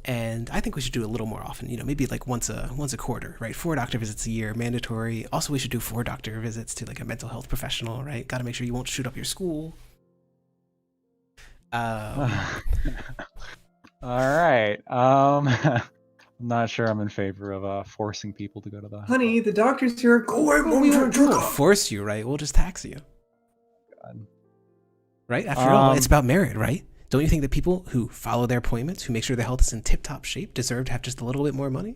And I think we should do a little more often, maybe like once a quarter, right? 4 doctor visits a year, mandatory. Also, we should do 4 doctor visits to like a mental health professional, right? Got to make sure you won't shoot up your school. All right. I'm not sure I'm in favor of forcing people to go to the Honey, the doctor's here. Go away, we won't force you, right? We'll just tax you. God. Right? After all, it's about merit, right? Don't you think that people who follow their appointments, who make sure their health is in tip-top shape, deserve to have just a little bit more money?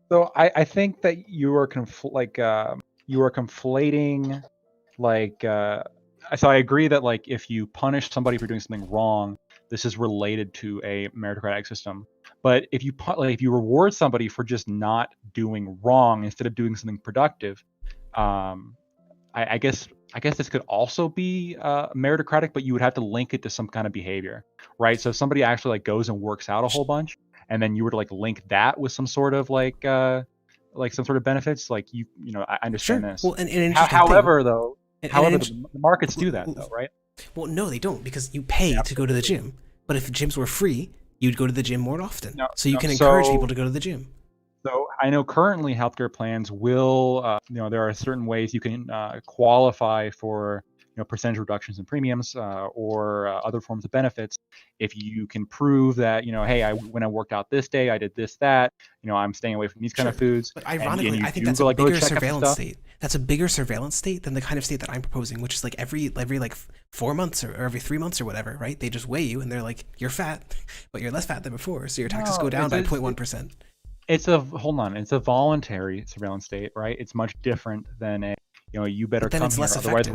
So I think that you are conflating so I agree that like if you punish somebody for doing something wrong, this is related to a meritocratic system. But if you if you reward somebody for just not doing wrong instead of doing something productive, I guess this could also be meritocratic, but you would have to link it to some kind of behavior, right? So if somebody actually like goes and works out a whole bunch, and then you were to like link that with some sort of like some sort of benefits, like I understand this. Well, however, the markets do that though, right? Well, no, they don't, because you pay to go to the gym. But if gyms were free, you'd go to the gym more often. So you can encourage people to go to the gym. So I know currently healthcare plans will, there are certain ways you can qualify for, percentage reductions in premiums or other forms of benefits if you can prove that, hey, when I worked out this day, I did this, that, I'm staying away from these kind of foods. But ironically, I think that's a bigger surveillance state. That's a bigger surveillance state than the kind of state that I'm proposing, which is like every like 4 months or every 3 months or whatever, right? They just weigh you and they're like, you're fat, but you're less fat than before, so your taxes go down by 0.1%. It's a voluntary surveillance state, right? It's much different than a, you better come here, otherwise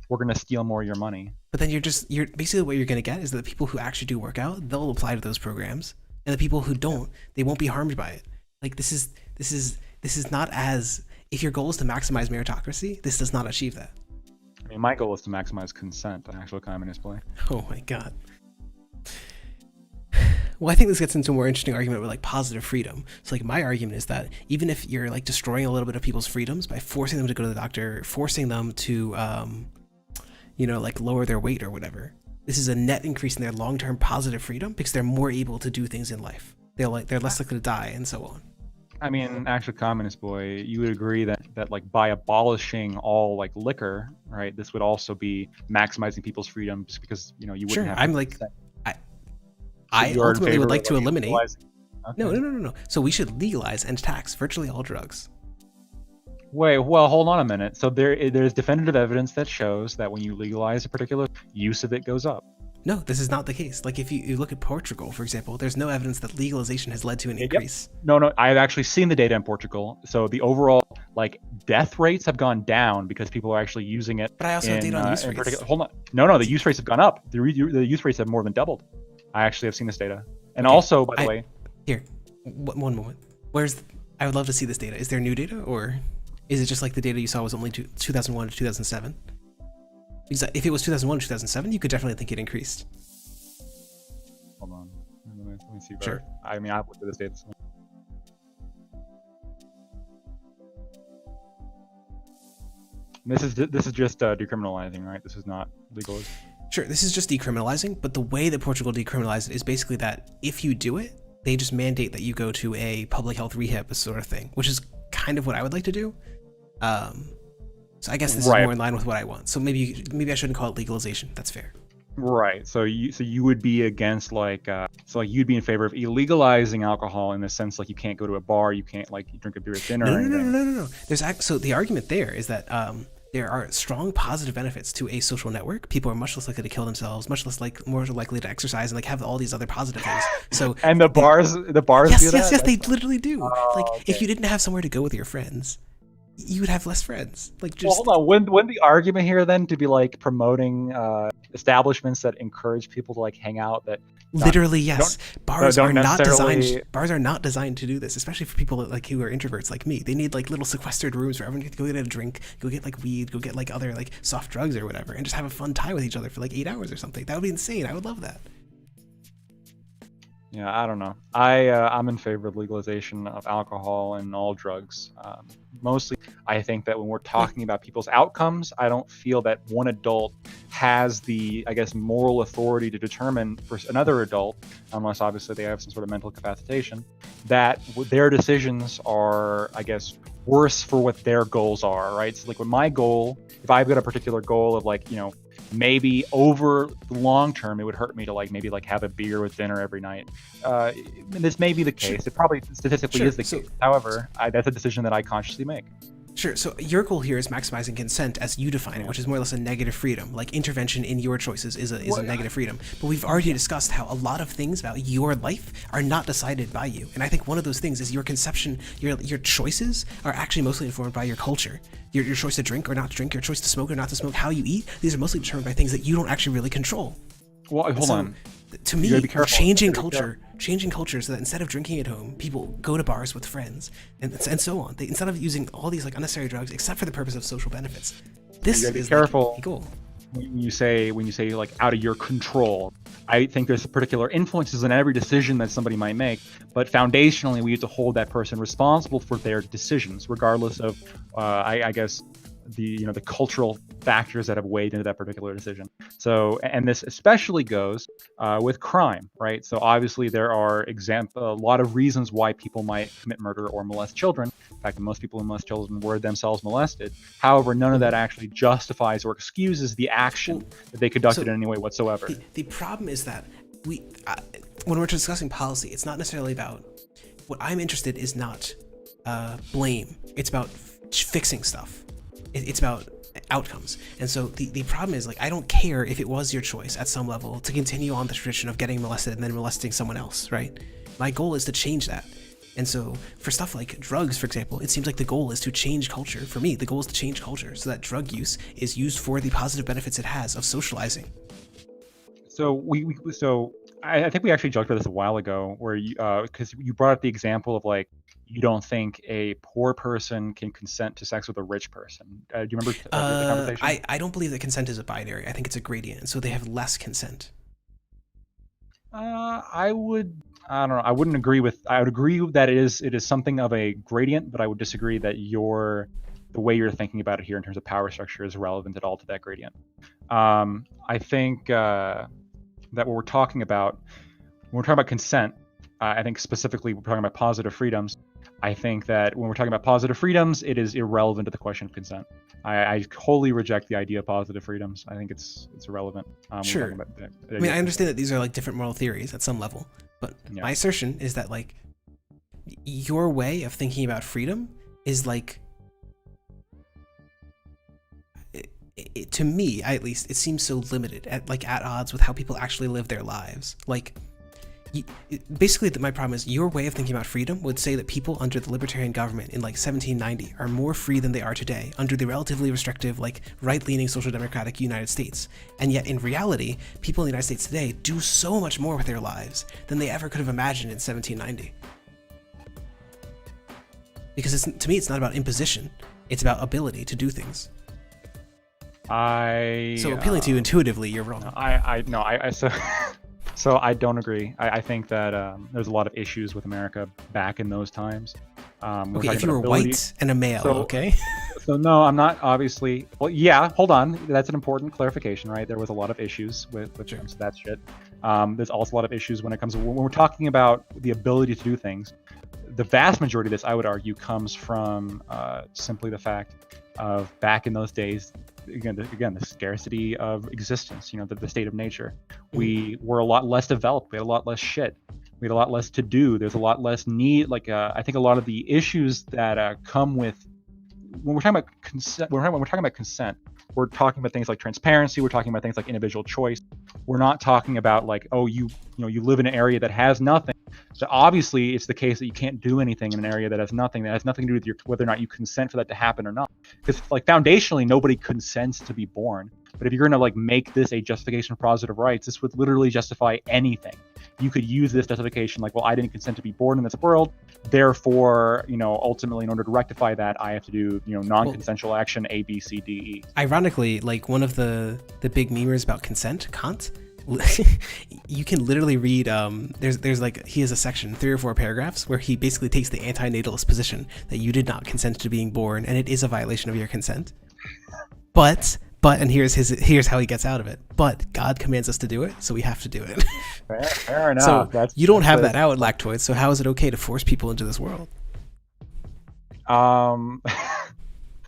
we're gonna steal more of your money. But then you're basically what you're gonna get is that the people who actually do work out, they'll apply to those programs, and the people who don't, they won't be harmed by it. Like this is not as, if your goal is to maximize meritocracy, this does not achieve that. I mean, my goal is to maximize consent, an actual communist play. Oh my god. Well, I think this gets into a more interesting argument with like positive freedom. So like my argument is that even if you're like destroying a little bit of people's freedoms by forcing them to go to the doctor, forcing them to like lower their weight or whatever, this is a net increase in their long-term positive freedom because they're more able to do things in life. They're less likely to die and so on. I mean, actual communist boy, you would agree that like by abolishing all like liquor, right, this would also be maximizing people's freedoms because you wouldn't have. I'm like, I ultimately would like to eliminate. Okay. No. So we should legalize and tax virtually all drugs. Wait, well, hold on a minute. So there's definitive evidence that shows that when you legalize a particular use of it goes up. No, this is not the case. Like if you look at Portugal, for example, there's no evidence that legalization has led to an increase. No, I've actually seen the data in Portugal. So the overall like death rates have gone down because people are actually using it. But I also have data on use rates. Hold on. No, the use rates have gone up. The use rates have more than doubled. I actually have seen this data. And also, by the way... Here, one moment. I would love to see this data. Is there new data, or is it just like the data you saw was only 2001 to 2007? Because if it was 2001 to 2007, you could definitely think it increased. Hold on. Let me see. Sure. I mean, I've looked at this data. This is just decriminalizing, right? This is not legalizing. Sure, this is just decriminalizing, but the way that Portugal decriminalized it is basically that if you do it, they just mandate that you go to a public health rehab sort of thing, which is kind of what I would like to do. So I guess this is more in line with what I want. So maybe I shouldn't call it legalization. That's fair. Right. So you would be against like you'd be in favor of illegalizing alcohol in the sense like you can't go to a bar, you can't like drink a beer at dinner. No. So the argument there is that there are strong positive benefits to a social network. People are much less likely to kill themselves, much less more likely to exercise, and like have all these other positive things. So and the bars do that? Yes, they literally do. If you didn't have somewhere to go with your friends, you would have less friends. Like, just hold on. Wouldn't the argument here then to be like promoting establishments that encourage people to like hang out? That literally, yes. Bars are not necessarily... Bars are not designed to do this, especially for people like who are introverts like me. They need like little sequestered rooms where everyone can go get a drink, go get like weed, go get like other like soft drugs or whatever, and just have a fun time with each other for like 8 hours or something. That would be insane. I would love that. Yeah, I don't know. I'm in favor of legalization of alcohol and all drugs. Mostly, I think that when we're talking about people's outcomes, I don't feel that one adult has the, I guess, moral authority to determine for another adult, unless obviously they have some sort of mental capacitation, that their decisions are, I guess, worse for what their goals are, right? So like with my goal, if I've got a particular goal of like, maybe over the long term, it would hurt me to like maybe like have a beer with dinner every night. This may be the case. It probably statistically is the case. However, that's a decision that I consciously make. Sure. So your goal here is maximizing consent as you define it, which is more or less a negative freedom. Like intervention in your choices is a negative freedom. But we've already discussed how a lot of things about your life are not decided by you. And I think one of those things is your conception, your choices are actually mostly informed by your culture. Your choice to drink or not to drink, your choice to smoke or not to smoke, how you eat, these are mostly determined by things that you don't actually really control. Well, hold on. To me, changing culture so that instead of drinking at home, people go to bars with friends and so on. Instead of using all these like unnecessary drugs, except for the purpose of social benefits. This is careful. the goal. When you say like out of your control, I think there's particular influences in every decision that somebody might make, but foundationally we have to hold that person responsible for their decisions, regardless of, I guess, the cultural factors that have weighed into that particular decision. So, and this especially goes with crime, right? So obviously there are a lot of reasons why people might commit murder or molest children. In fact, most people who molest children were themselves molested. However, none of that actually justifies or excuses the action that they conducted in any way whatsoever. The problem is that when we're discussing policy, it's not necessarily about, what I'm interested is not blame. It's about fixing stuff. It's about outcomes. And so the problem is, like, I don't care if it was your choice at some level to continue on the tradition of getting molested and then molesting someone else, right? My goal is to change that. And so for stuff like drugs, for example, it seems like the goal is to change culture. For me, the goal is to change culture so that drug use is used for the positive benefits it has of socializing. So I think we actually joked about this a while ago, where because you brought up the example of like, you don't think a poor person can consent to sex with a rich person. Do you remember the conversation? I don't believe that consent is a binary. I think it's a gradient, so they have less consent. I don't know. I wouldn't agree with. I would agree that it is something of a gradient, but I would disagree that the way you're thinking about it here in terms of power structure is relevant at all to that gradient. I think that what we're talking about when we're talking about consent, I think specifically we're talking about positive freedoms. I think that when we're talking about positive freedoms, it is irrelevant to the question of consent. I wholly reject the idea of positive freedoms. I think it's irrelevant. Sure. I mean, I understand that these are like different moral theories at some level, but my assertion is that like your way of thinking about freedom is like, to me at least, it seems so limited, at odds with how people actually live their lives. Like, basically my problem is your way of thinking about freedom would say that people under the libertarian government in like 1790 are more free than they are today under the relatively restrictive, like, right-leaning social democratic United States. And yet in reality, people in the United States today do so much more with their lives than they ever could have imagined in 1790. Because to me, it's not about imposition, it's about ability to do things. So appealing to you intuitively, you're wrong. So I don't agree. I think that there's a lot of issues with America back in those times. Okay, if you were white and a male, okay? So no, I'm not obviously. Well, yeah, hold on. That's an important clarification, right? There was a lot of issues with terms of that shit. There's also a lot of issues when it comes to when we're talking about the ability to do things. The vast majority of this, I would argue, comes from simply the fact of back in those days. Again, the scarcity of existence. You know, the state of nature. We were a lot less developed. We had a lot less shit. We had a lot less to do. There's a lot less need. Like I think a lot of the issues that come with when we're talking about consent. When we're talking about consent, we're talking about things like transparency. We're talking about things like individual choice. We're not talking about like, oh, you live in an area that has nothing. So obviously, it's the case that you can't do anything in an area that has nothing. That has nothing to do with whether or not you consent for that to happen or not. Because like foundationally, nobody consents to be born. But if you're going to like make this a justification for positive rights, this would literally justify anything. You could use this justification like, well, I didn't consent to be born in this world, therefore, ultimately, in order to rectify that, I have to do, non-consensual action A, B, C, D, E. Ironically, like one of the big memers about consent, Kant, you can literally read. There's like he has a section, 3 or 4 paragraphs, where he basically takes the antinatalist position that you did not consent to being born, and it is a violation of your consent. But and here's how he gets out of it. But God commands us to do it, so we have to do it. Fair enough. So you don't have that out at Lactoid. So how is it okay to force people into this world?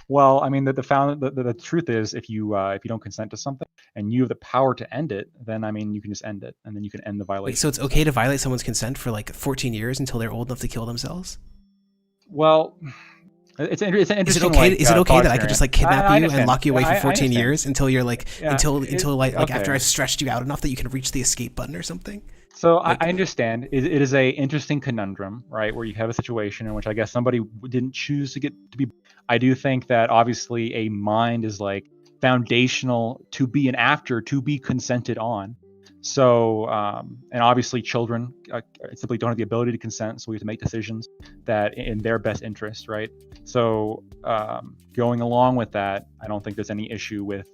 Well, I mean, the truth is, if you don't consent to something and you have the power to end it, then I mean, you can just end it, and then you can end the violation. Wait, so it's okay to violate someone's consent for like 14 years until they're old enough to kill themselves? Well, it's an interesting. Is it okay that I could just like kidnap you and lock you away for 14 years until you're like until after I've stretched you out enough that you can reach the escape button or something? So I understand. It is a interesting conundrum, right? Where you have a situation in which I guess somebody didn't choose to get to be. I do think that obviously a mind is like foundational to be an actor, to be consented on. So, and obviously children simply don't have the ability to consent, so we have to make decisions that in their best interest, right? So, going along with that, I don't think there's any issue with,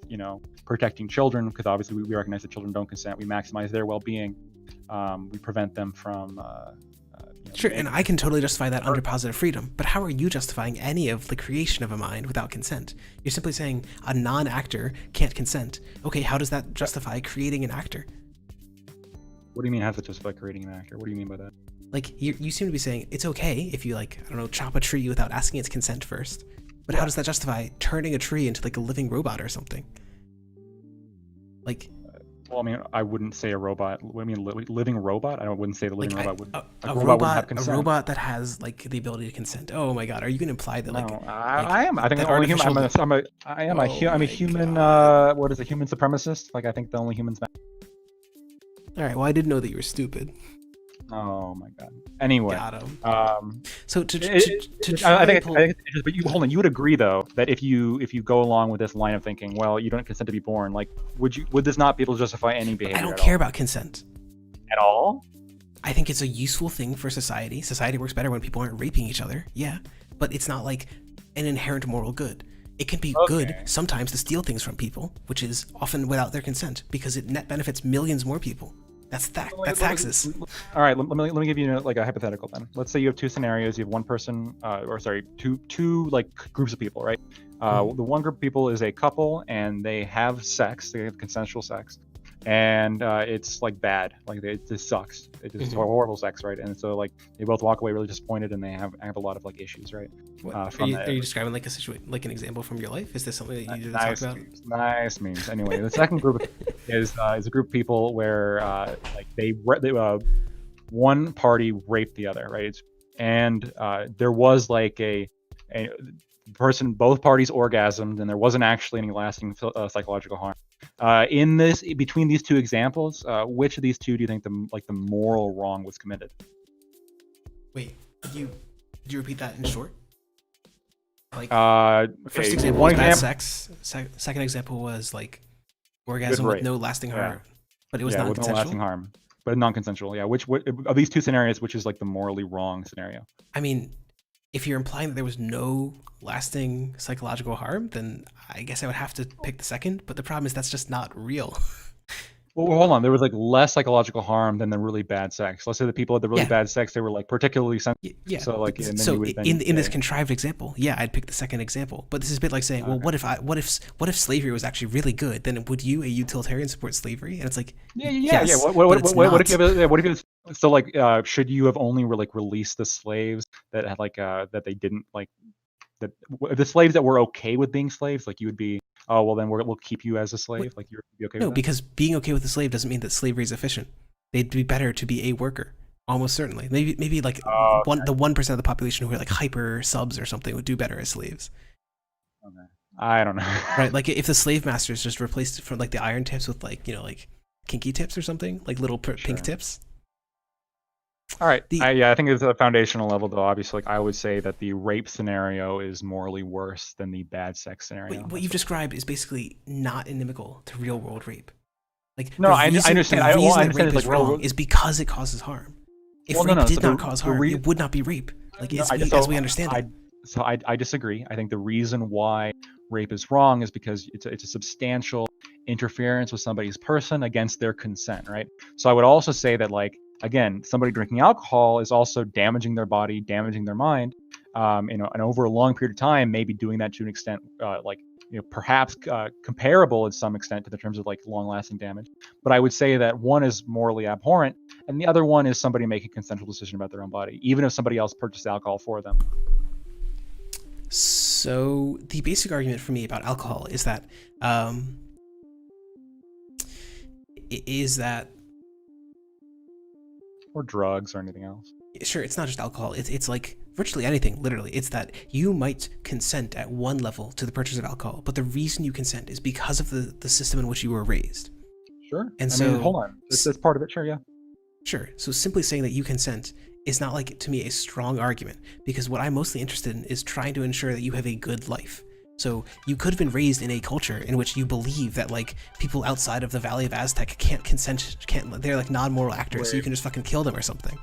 protecting children, because obviously we recognize that children don't consent. We maximize their well-being. We prevent them from... Sure, and I can totally justify that under positive freedom, but how are you justifying any of the creation of a mind without consent? You're simply saying a non-actor can't consent. Okay, how does that justify creating an actor? What do you mean, how does it justify creating an actor? What do you mean by that? Like, you seem to be saying it's okay if you, like, I don't know, chop a tree without asking its consent first. But how does that justify turning a tree into, like, a living robot or something? Like... Well, I mean, I wouldn't say a robot. What do you mean, living robot? I wouldn't say the living robot would. A robot that has like the ability to consent. Oh my God, are you going to imply that? Like, no, I am. I think the only human. I'm a human. What is a human supremacist? Like, I think the only humans. All right. Well, I didn't know that you were stupid. Oh my God. Anyway. Got him. So I think but hold on. You would agree though that if you go along with this line of thinking, well, you don't consent to be born. Like, would this not be able to justify any behavior? I don't care about consent at all. I think it's a useful thing for society. Society works better when people aren't raping each other. Yeah, but it's not like an inherent moral good. It can be good sometimes to steal things from people, which is often without their consent, because it net benefits millions more people. That's taxes. All right, let me give you like a hypothetical then. Let's say you have 2 scenarios. You have one person, two like groups of people, right? The one group of people is a couple, and they have sex. They have consensual sex, and it's like bad. Like it just sucks. It's just horrible sex, right? And so like they both walk away really disappointed, and they have a lot of like issues, right? Are you describing like a situation, like an example from your life? Is this something that you did talk about? Nice memes. Anyway, the second group is a group of people where like they one party raped the other, right? And there was like a person, both parties orgasmed, and there wasn't actually any lasting psychological harm. Between these two examples, which of these two do you think the moral wrong was committed? Wait, did you repeat that in short? Like, first okay, example was bad sex. Second example was like orgasm with no lasting harm, but it was non-consensual. With no lasting harm, but non-consensual. Yeah. Which of these two scenarios, which is like the morally wrong scenario? I mean, if you're implying that there was no lasting psychological harm, then I guess I would have to pick the second. But the problem is that's just not real. Well, hold on. There was like less psychological harm than the really bad sex. Let's say the people with the really Yeah. bad sex, they were like particularly sensitive. Yeah. So like, and then so you would then in this say- contrived example, yeah, I'd pick the second example. But this is a bit like saying, well, what if slavery was actually really good? Then would you, a utilitarian, support slavery? And it's like, yeah. yes, What but if it's you have, not. what if it's so like should you have only like released the slaves that had like that they didn't like that the slaves that were okay with being slaves, like you would be, oh well then we'll keep you as a slave, like you're be okay No, with that? because being okay with the slave doesn't mean that slavery is efficient. They'd be better to be a worker, almost certainly. Maybe like the 1% of the population who are like hyper subs or something would do better as slaves. Okay. I don't know. Right, like if the slave masters just replaced from like the iron tips with like, you know, like kinky tips or something, like little pink tips. All right. I think it's a foundational level, though. Obviously, like I would say that the rape scenario is morally worse than the bad sex scenario. What you've described is basically not inimical to real world rape. Like no, I understand. The reason I that rape understand is wrong is because it causes harm. If rape did not cause harm, it would not be rape. Like as we understand it. So I disagree. I think the reason why rape is wrong is because it's a substantial interference with somebody's person against their consent, right? So I would also say that, like, again, somebody drinking alcohol is also damaging their body, damaging their mind, and over a long period of time, maybe doing that to an extent, perhaps comparable in some extent to the terms of like long-lasting damage. But I would say that one is morally abhorrent, and the other one is somebody making a consensual decision about their own body, even if somebody else purchased alcohol for them. So the basic argument for me about alcohol is that or drugs or anything else. Sure, it's not just alcohol. It's like virtually anything, literally. It's that you might consent at one level to the purchase of alcohol, but the reason you consent is because of the system in which you were raised. Sure. And hold on. That's part of it. Sure, yeah. Sure. So simply saying that you consent is not, like, to me, a strong argument, because what I'm mostly interested in is trying to ensure that you have a good life. So you could have been raised in a culture in which you believe that, like, people outside of the Valley of Aztec can't consent, they're like non-moral actors, so you can just fucking kill them or something.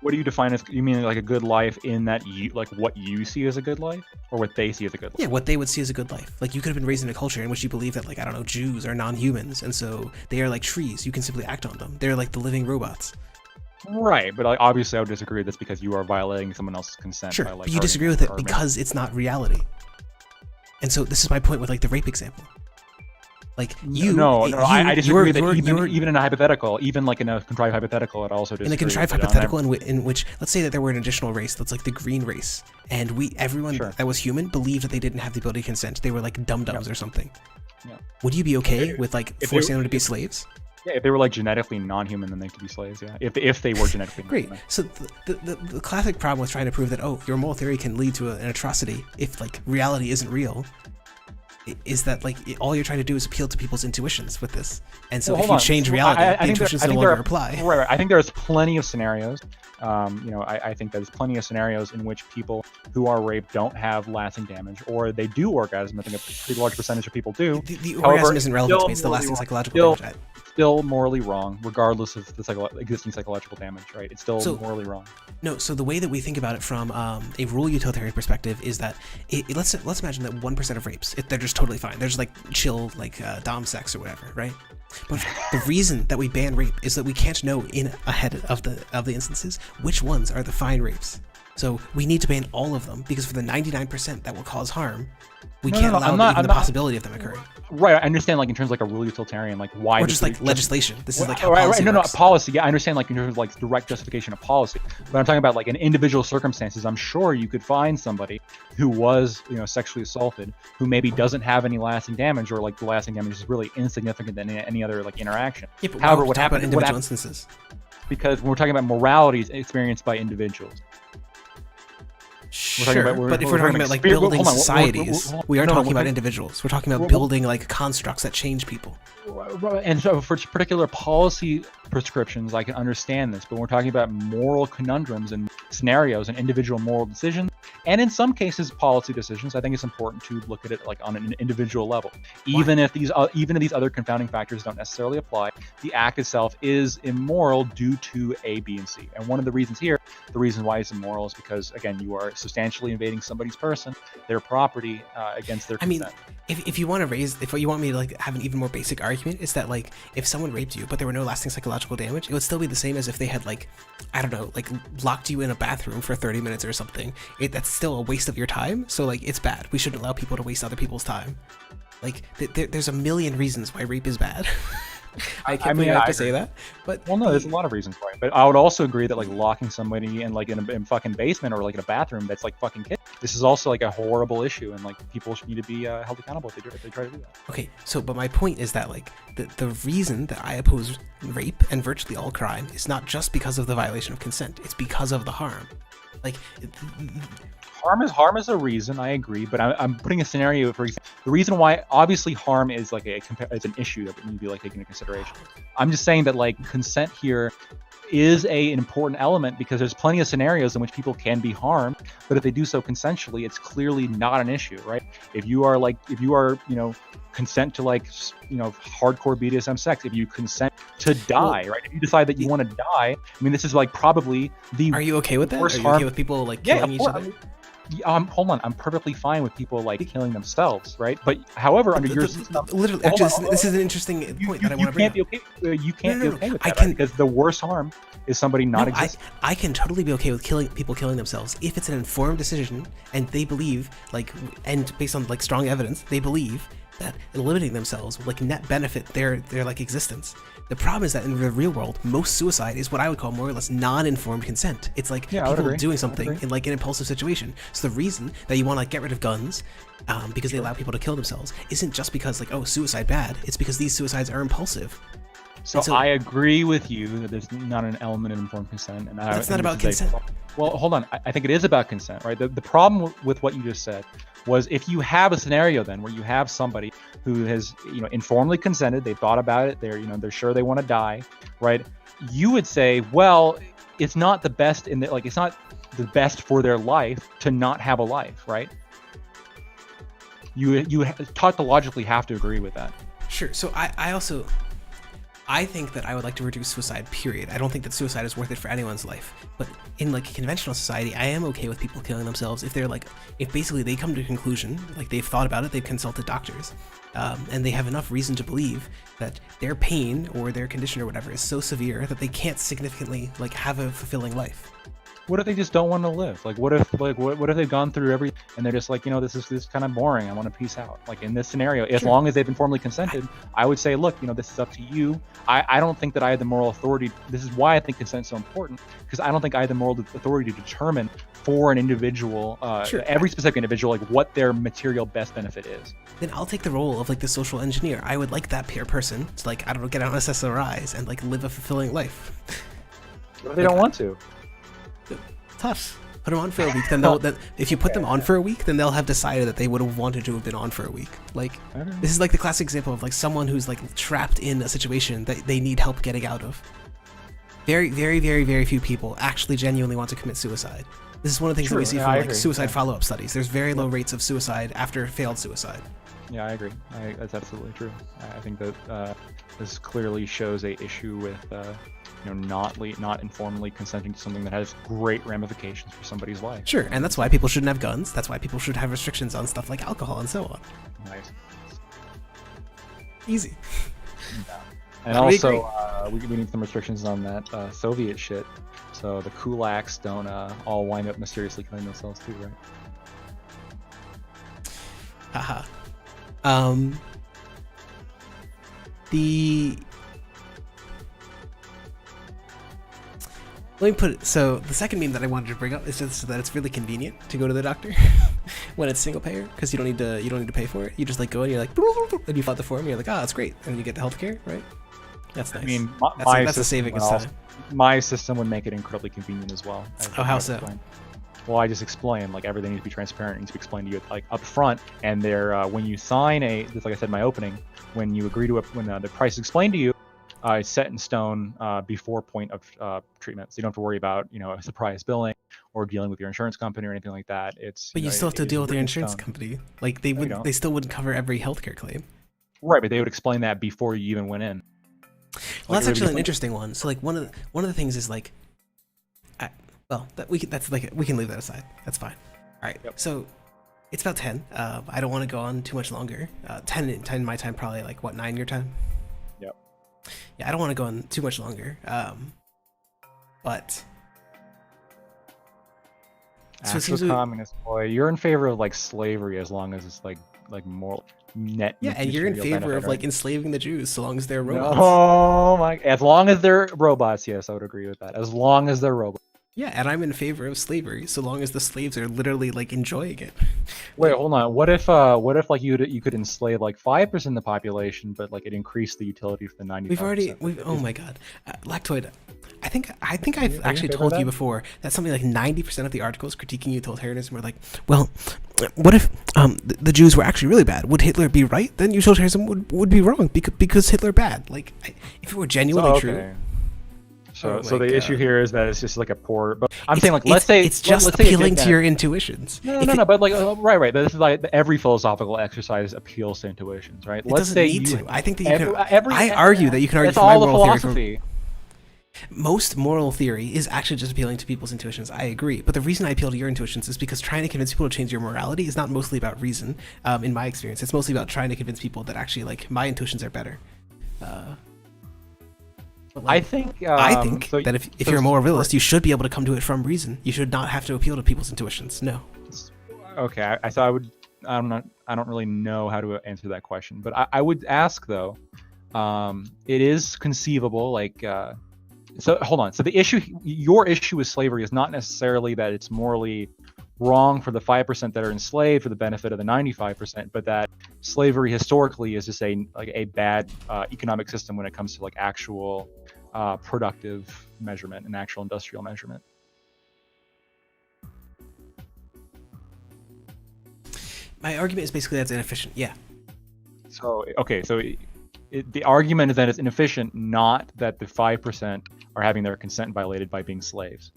What do you define as, you mean like a good life in that you, like what you see as a good life, or what they see as a good life? Yeah, what they would see as a good life. Like, you could have been raised in a culture in which you believe that, like, I don't know, Jews are non-humans, and so they are like trees, you can simply act on them. They're like the living robots. Right, but like, obviously I would disagree with this because you are violating someone else's consent. Sure, by, like, but you disagree with it because it's not reality. And so this is my point with, like, the rape example. Like, I disagree that even in a hypothetical, even like in a contrived hypothetical, it also disagree. In a contrived hypothetical in which, let's say that there were an additional race that's like the green race, and everyone that was human believed that they didn't have the ability to consent. They were like dum-dums or something. Yeah. Would you be okay with, like, forcing them to be slaves? Yeah, if they were like genetically non-human, then they could be slaves. Yeah, if they were genetically great. non-human. So the classic problem with trying to prove that, oh, your moral theory can lead to an atrocity if, like, reality isn't real, is that, like, all you're trying to do is appeal to people's intuitions with this. And so if you change reality, the intuitions no longer apply. Right. I think there's plenty of scenarios. I think there's plenty of scenarios in which people who are raped don't have lasting damage, or they do orgasm. I think a pretty large percentage of people do. The orgasm isn't relevant to me. It's the lasting psychological damage. Still morally wrong, regardless of the existing psychological damage, right? It's still morally wrong. No, so the way that we think about it from a rule utilitarian perspective is that let's imagine that 1% of rapes, they're just totally fine. They're just like chill, like dom sex or whatever, right? But the reason that we ban rape is that we can't know ahead of the instances which ones are the fine rapes. So we need to ban all of them, because for the 99% that will cause harm, we can't allow even the possibility of them occurring. Right, I understand, like, in terms of like a rule utilitarian, like why. Or just like legislation. This is like how policy works. No, policy. Yeah, I understand, like, in terms of like direct justification of policy. But I'm talking about, like, in individual circumstances. I'm sure you could find somebody who was, sexually assaulted, who maybe doesn't have any lasting damage, or like the lasting damage is really insignificant than any other like interaction. Yeah, but however, what happened in individual instances? Because when we're talking about morality experienced by individuals. Sure, but if we're talking about like building societies, we aren't talking about individuals. We're talking about building like constructs that change people. And so for particular policy prescriptions, I can understand this, but we're talking about moral conundrums and scenarios and individual moral decisions, and in some cases policy decisions, I think it's important to look at it like on an individual level. Even if these other confounding factors don't necessarily apply, the act itself is immoral due to A, B, and C. And one of the reasons here, the reason why it's immoral is because, again, you are substantially invading somebody's person, their property, against their consent. If you want to if you want me to like have an even more basic argument, is that like if someone raped you but there were no lasting psychological damage, it would still be the same as if they had like, I don't know, like locked you in a bathroom for 30 minutes or something. That's still a waste of your time. So like it's bad. We shouldn't allow people to waste other people's time. Like there's a million reasons why rape is bad. I can't believe I have to say that, but well, no, there's a lot of reasons for it. But I would also agree that like locking somebody in like in a fucking basement or like in a bathroom that's like fucking kids. This is also like a horrible issue, and like people need to be held accountable if they try to do that. Okay, so but my point is that like the reason that I oppose rape and virtually all crime is not just because of the violation of consent. It's because of the harm. Like harm is a reason, I agree, but I'm putting a scenario, for example, the reason why obviously harm is like it's an issue that would need to be like taken into consideration. I'm just saying that like consent here is an important element because there's plenty of scenarios in which people can be harmed, but if they do so consensually, it's clearly not an issue, right? If you are consent to like hardcore BDSM sex, if you consent to die, right? If you decide that you want to die, I mean, this is like probably the Are you okay with that? Are you okay with people like killing each other? Hold on, I'm perfectly fine with people like killing themselves, right? But however, under your system, literally, actually, this is an interesting point that I want to bring up. You can't be okay with that, right? Because the worst harm is somebody not existing. I can totally be okay with people killing themselves if it's an informed decision and they believe, like, and based on like strong evidence, they believe that eliminating themselves will like net benefit their like existence. The problem is that in the real world, most suicide is what I would call more or less non-informed consent. It's like people doing something in like an impulsive situation. So the reason that you want to like get rid of guns, because they allow people to kill themselves, isn't just because like, oh, suicide bad. It's because these suicides are impulsive. So I agree with you that there's not an element of informed consent, and that's not about consent. Well, hold on. I think it is about consent, right? The problem with what you just said was if you have a scenario then where you have somebody who has informally consented, they thought about it, they're sure they want to die, right? You would say, well, it's not the best it's not the best for their life to not have a life, right? You tautologically have to agree with that. Sure. So I think that I would like to reduce suicide, period. I don't think that suicide is worth it for anyone's life. But in like a conventional society, I am okay with people killing themselves if basically they come to a conclusion, like they've thought about it, they've consulted doctors, and they have enough reason to believe that their pain or their condition or whatever is so severe that they can't significantly like have a fulfilling life. What if they just don't want to live? Like, what if they've gone through everything and they're just like, this is kind of boring. I want to peace out. Like in this scenario, as long as they've informally consented, I would say, look, this is up to you. I don't think that I have the moral authority. This is why I think consent is so important, because I don't think I have the moral authority to determine for an individual, every specific individual, like what their material best benefit is. Then I'll take the role of like the social engineer. I would like that peer person to like, I don't know, get on SSRIs and like live a fulfilling life. What if they don't want to? Tough. Put them on for a week, then if you put them on for a week, then they'll have decided that they would have wanted to have been on for a week. Like, this is like the classic example of like someone who's like trapped in a situation that they need help getting out of. Very, very, very, very few people actually genuinely want to commit suicide. This is one of the things that we see from like suicide follow-up studies. There's very low rates of suicide after failed suicide. Yeah, I agree. That's absolutely true. I think that this clearly shows a issue with not informally consenting to something that has great ramifications for somebody's life. Sure, and that's why people shouldn't have guns. That's why people should have restrictions on stuff like alcohol and so on. Nice. Easy. Yeah. And also, we need some restrictions on that Soviet shit, so the kulaks don't all wind up mysteriously killing themselves too, right? Haha. Let me put it, so the second meme that I wanted to bring up is just that it's really convenient to go to the doctor when it's single payer, because you don't need to pay for it. You just like go and you're like, and you fill out the form, and you're like, that's great, and you get the healthcare, right? That's nice. I mean, that's a saving of time. My system would make it incredibly convenient as well. Oh, how so? Well, I just explained, like, everything needs to be transparent. It needs to be explained to you, like, up front. And when you sign just like I said in my opening, when you agree to it, when the price is explained to you, it's set in stone before point of treatment. So you don't have to worry about, a surprise billing or dealing with your insurance company or anything like that. It's But you know, still have to it is deal with your written in insurance stone. company. Like they No, you don't. they still wouldn't cover every healthcare claim. Right, but they would explain that before you even went in. Well, Like, that's it would be actually an fun- interesting one. So like one of the things is like, we can leave that aside. That's fine. All right. Yep. So it's about 10. I don't want to go on too much longer. 10 my time, probably like what, 9 your time. Yep. Yeah, I don't want to go on too much longer. But so it seems Actual we- communist boy, you're in favor of like slavery as long as it's like more net. yeah, and you're in material favor benefit, of like right? enslaving the Jews so long as they're robots. Oh my! As long as they're robots, yes, I would agree with that. As long as they're robots. Yeah, and I'm in favor of slavery so long as the slaves are literally like enjoying it. Wait, hold on. What if like you could enslave like 5% of the population, but like it increased the utility for the 95%? Oh my god, Lactoid. I think I've you in actually favor of told you that? before that something like 90% of the articles critiquing utilitarianism were like, well, what if the Jews were actually really bad? Would Hitler be right? Then utilitarianism would be wrong because Hitler bad. Like, if it were genuinely true. So, Oh so my the issue God. here is that it's just like a poor. But I'm It's- saying like it's- let's say it's just let's say it did appealing to that. your intuitions. No, If no, it- no, but like right. But this is like every philosophical exercise appeals to intuitions, right? It Let's doesn't say need you, to. I think that you can. every, I argue that you can argue That's for my all the moral theory. philosophy. Most moral theory is actually just appealing to people's intuitions. I agree, but the reason I appeal to your intuitions is because trying to convince people to change your morality is not mostly about reason. In my experience, it's mostly about trying to convince people that actually like my intuitions are better. But, I like, think. I think so- that if so you're a moral realist, you should be able to come to it from reason. You should not have to appeal to people's intuitions. No. Okay, I thought I would. I don't really know how to answer that question, but I would ask though. It is conceivable, like. So hold on. So your issue with slavery is not necessarily that it's morally wrong for the 5% that are enslaved for the benefit of the 95%, but that slavery historically is just a bad economic system when it comes to like actual productive measurement and actual industrial measurement. My argument is basically that's inefficient. Yeah. So okay, so the argument is that it's inefficient, not that the 5% are having their consent violated by being slaves.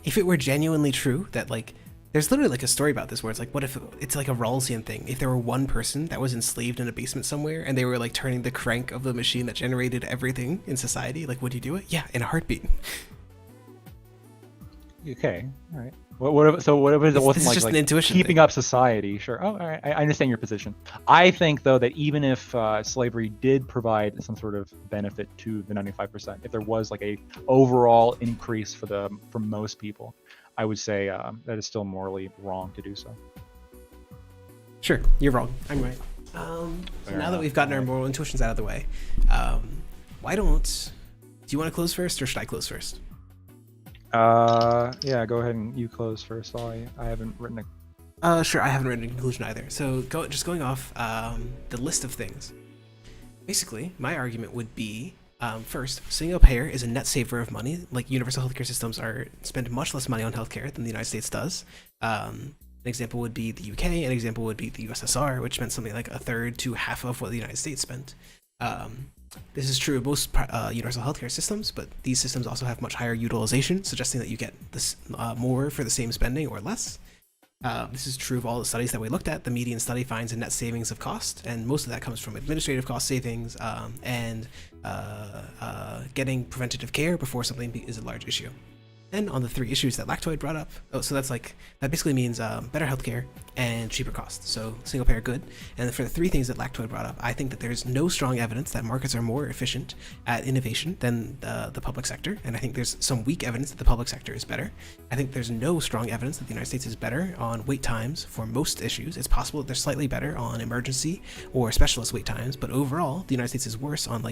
If it were genuinely true that like there's literally like a story about this where it's like, what if it's like a Rawlsian thing? If there were one person that was enslaved in a basement somewhere and they were like turning the crank of the machine that generated everything in society, like would you do it? Yeah, in a heartbeat. Okay, all right. What if it wasn't This is like, just like an intuition keeping thing. up society? Sure. Oh, all right. I understand your position. I think though that even if slavery did provide some sort of benefit to the 95%, if there was like a overall increase for most people, I would say that is still morally wrong to do so. Sure, you're wrong. I'm right. So Fair now that enough. we've gotten our moral intuitions out of the way, why don't do you want to close first or should I close first? Yeah, go ahead and you close first. I haven't written a. Sure, I haven't written a conclusion either. So going off the list of things. Basically, my argument would be first, single payer is a net saver of money. Like universal healthcare systems spend much less money on healthcare than the United States does. An example would be the UK. An example would be the USSR, which spent something like a third to half of what the United States spent. This is true of most universal healthcare systems, but these systems also have much higher utilization, suggesting that you get this more for the same spending or less. This is true of all the studies that we looked at. The median study finds a net savings of cost, and most of that comes from administrative cost savings and getting preventative care before something is a large issue. And on the three issues that Lactoid brought up, so that basically means better healthcare and cheaper costs. So single payer good. And for the three things that Lactoid brought up, I think that there's no strong evidence that markets are more efficient at innovation than the public sector. And I think there's some weak evidence that the public sector is better. I think there's no strong evidence that the United States is better on wait times for most issues. It's possible that they're slightly better on emergency or specialist wait times, but overall, the United States is worse on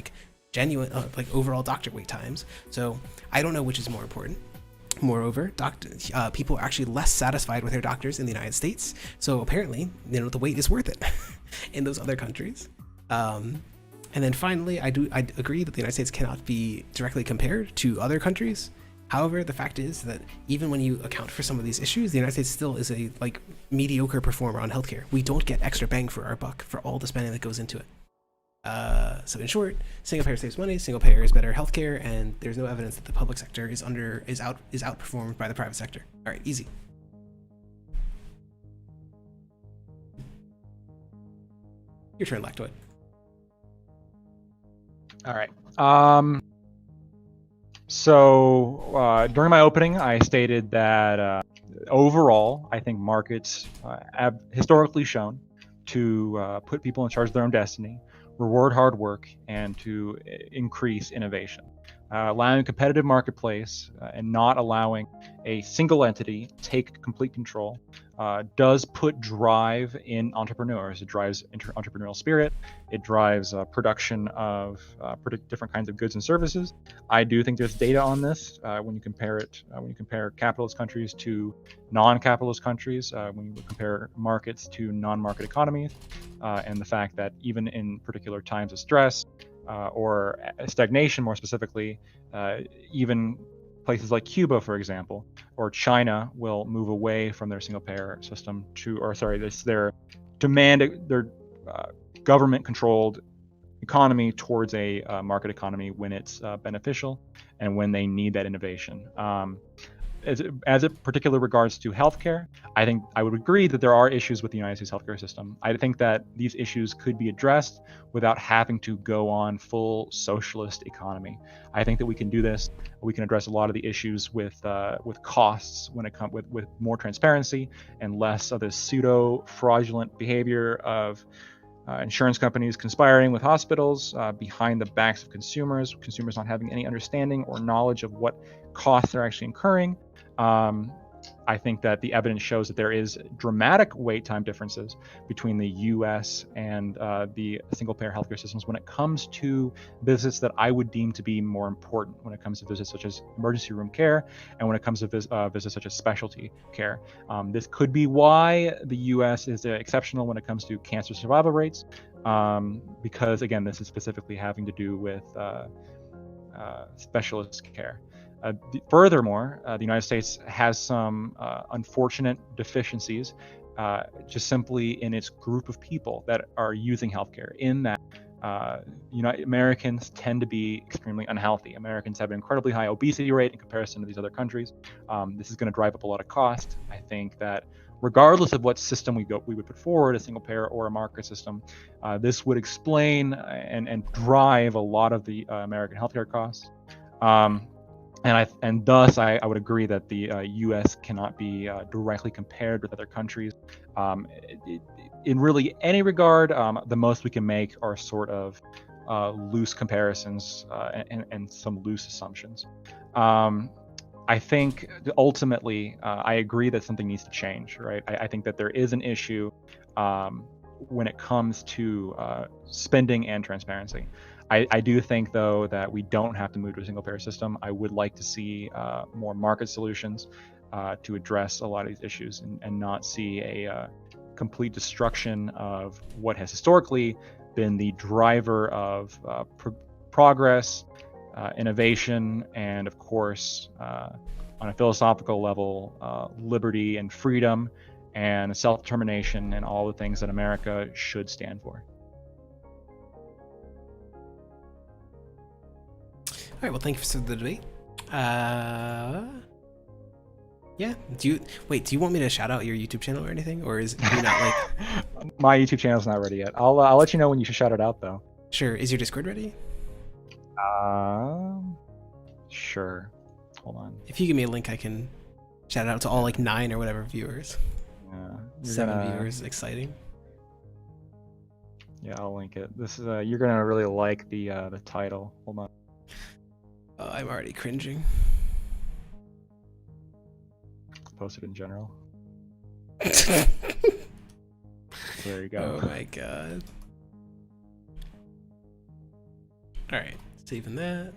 genuine overall doctor wait times. So I don't know which is more important. Moreover, people are actually less satisfied with their doctors in the United States. So apparently, the wait is worth it in those other countries. And then finally, I agree that the United States cannot be directly compared to other countries. However, the fact is that even when you account for some of these issues, the United States still is a mediocre performer on healthcare. We don't get extra bang for our buck for all the spending that goes into it. So in short, single payer saves money, single payer is better healthcare, and there's no evidence that the public sector is outperformed by the private sector. All right, easy. Your turn, Lactoid. All right. So during my opening, I stated that overall, I think markets have historically shown to put people in charge of their own destiny, reward hard work, and to increase innovation. Allowing a competitive marketplace and not allowing a single entity take complete control does put drive in entrepreneurs. It drives entrepreneurial spirit. It drives production of different kinds of goods and services. I do think there's data on this when you compare capitalist countries to non-capitalist countries, when you compare markets to non-market economies, and the fact that even in particular times of stress or stagnation, more specifically, even places like Cuba, for example, or China will move away from their single-payer system their government-controlled economy towards a market economy when it's beneficial and when they need that innovation. As it particularly regards to healthcare, I think I would agree that there are issues with the United States healthcare system. I think that these issues could be addressed without having to go on full socialist economy. I think that we can do this. We can address a lot of the issues with costs when it comes with more transparency and less of this pseudo fraudulent behavior of insurance companies conspiring with hospitals behind the backs of consumers not having any understanding or knowledge of what costs they're actually incurring. I think that the evidence shows that there is dramatic wait time differences between the U.S. and the single-payer healthcare systems when it comes to visits that I would deem to be more important, when it comes to visits such as emergency room care and when it comes to visits such as specialty care. This could be why the U.S. is exceptional when it comes to cancer survival rates, because, again, this is specifically having to do with specialist care. Furthermore, the United States has some unfortunate deficiencies just simply in its group of people that are using healthcare, in that Americans tend to be extremely unhealthy. Americans have an incredibly high obesity rate in comparison to these other countries. This is going to drive up a lot of cost. I think that regardless of what system we would put forward, a single payer or a market system, this would explain and drive a lot of the American healthcare costs. And thus, I would agree that the U.S. cannot be directly compared with other countries. In really any regard, the most we can make are sort of loose comparisons and some loose assumptions. I think ultimately, I agree that something needs to change, right? I think that there is an issue when it comes to spending and transparency. I do think, though, that we don't have to move to a single-payer system. I would like to see more market solutions to address a lot of these issues and not see a complete destruction of what has historically been the driver of progress, innovation, and, of course, on a philosophical level, liberty and freedom and self-determination and all the things that America should stand for. All right, well, thank you for the debate. Yeah. Do you want me to shout out your YouTube channel or anything, or is you not like? My YouTube channel's not ready yet. I'll let you know when you should shout it out, though. Sure. Is your Discord ready? Sure. Hold on. If you give me a link, I can shout it out to all like 9 or whatever viewers. Yeah. 7 viewers. Exciting. Yeah, I'll link it. This is you're gonna really like the title. Hold on. I'm already cringing. Post it in general. There you go. Oh my god. Alright, saving that.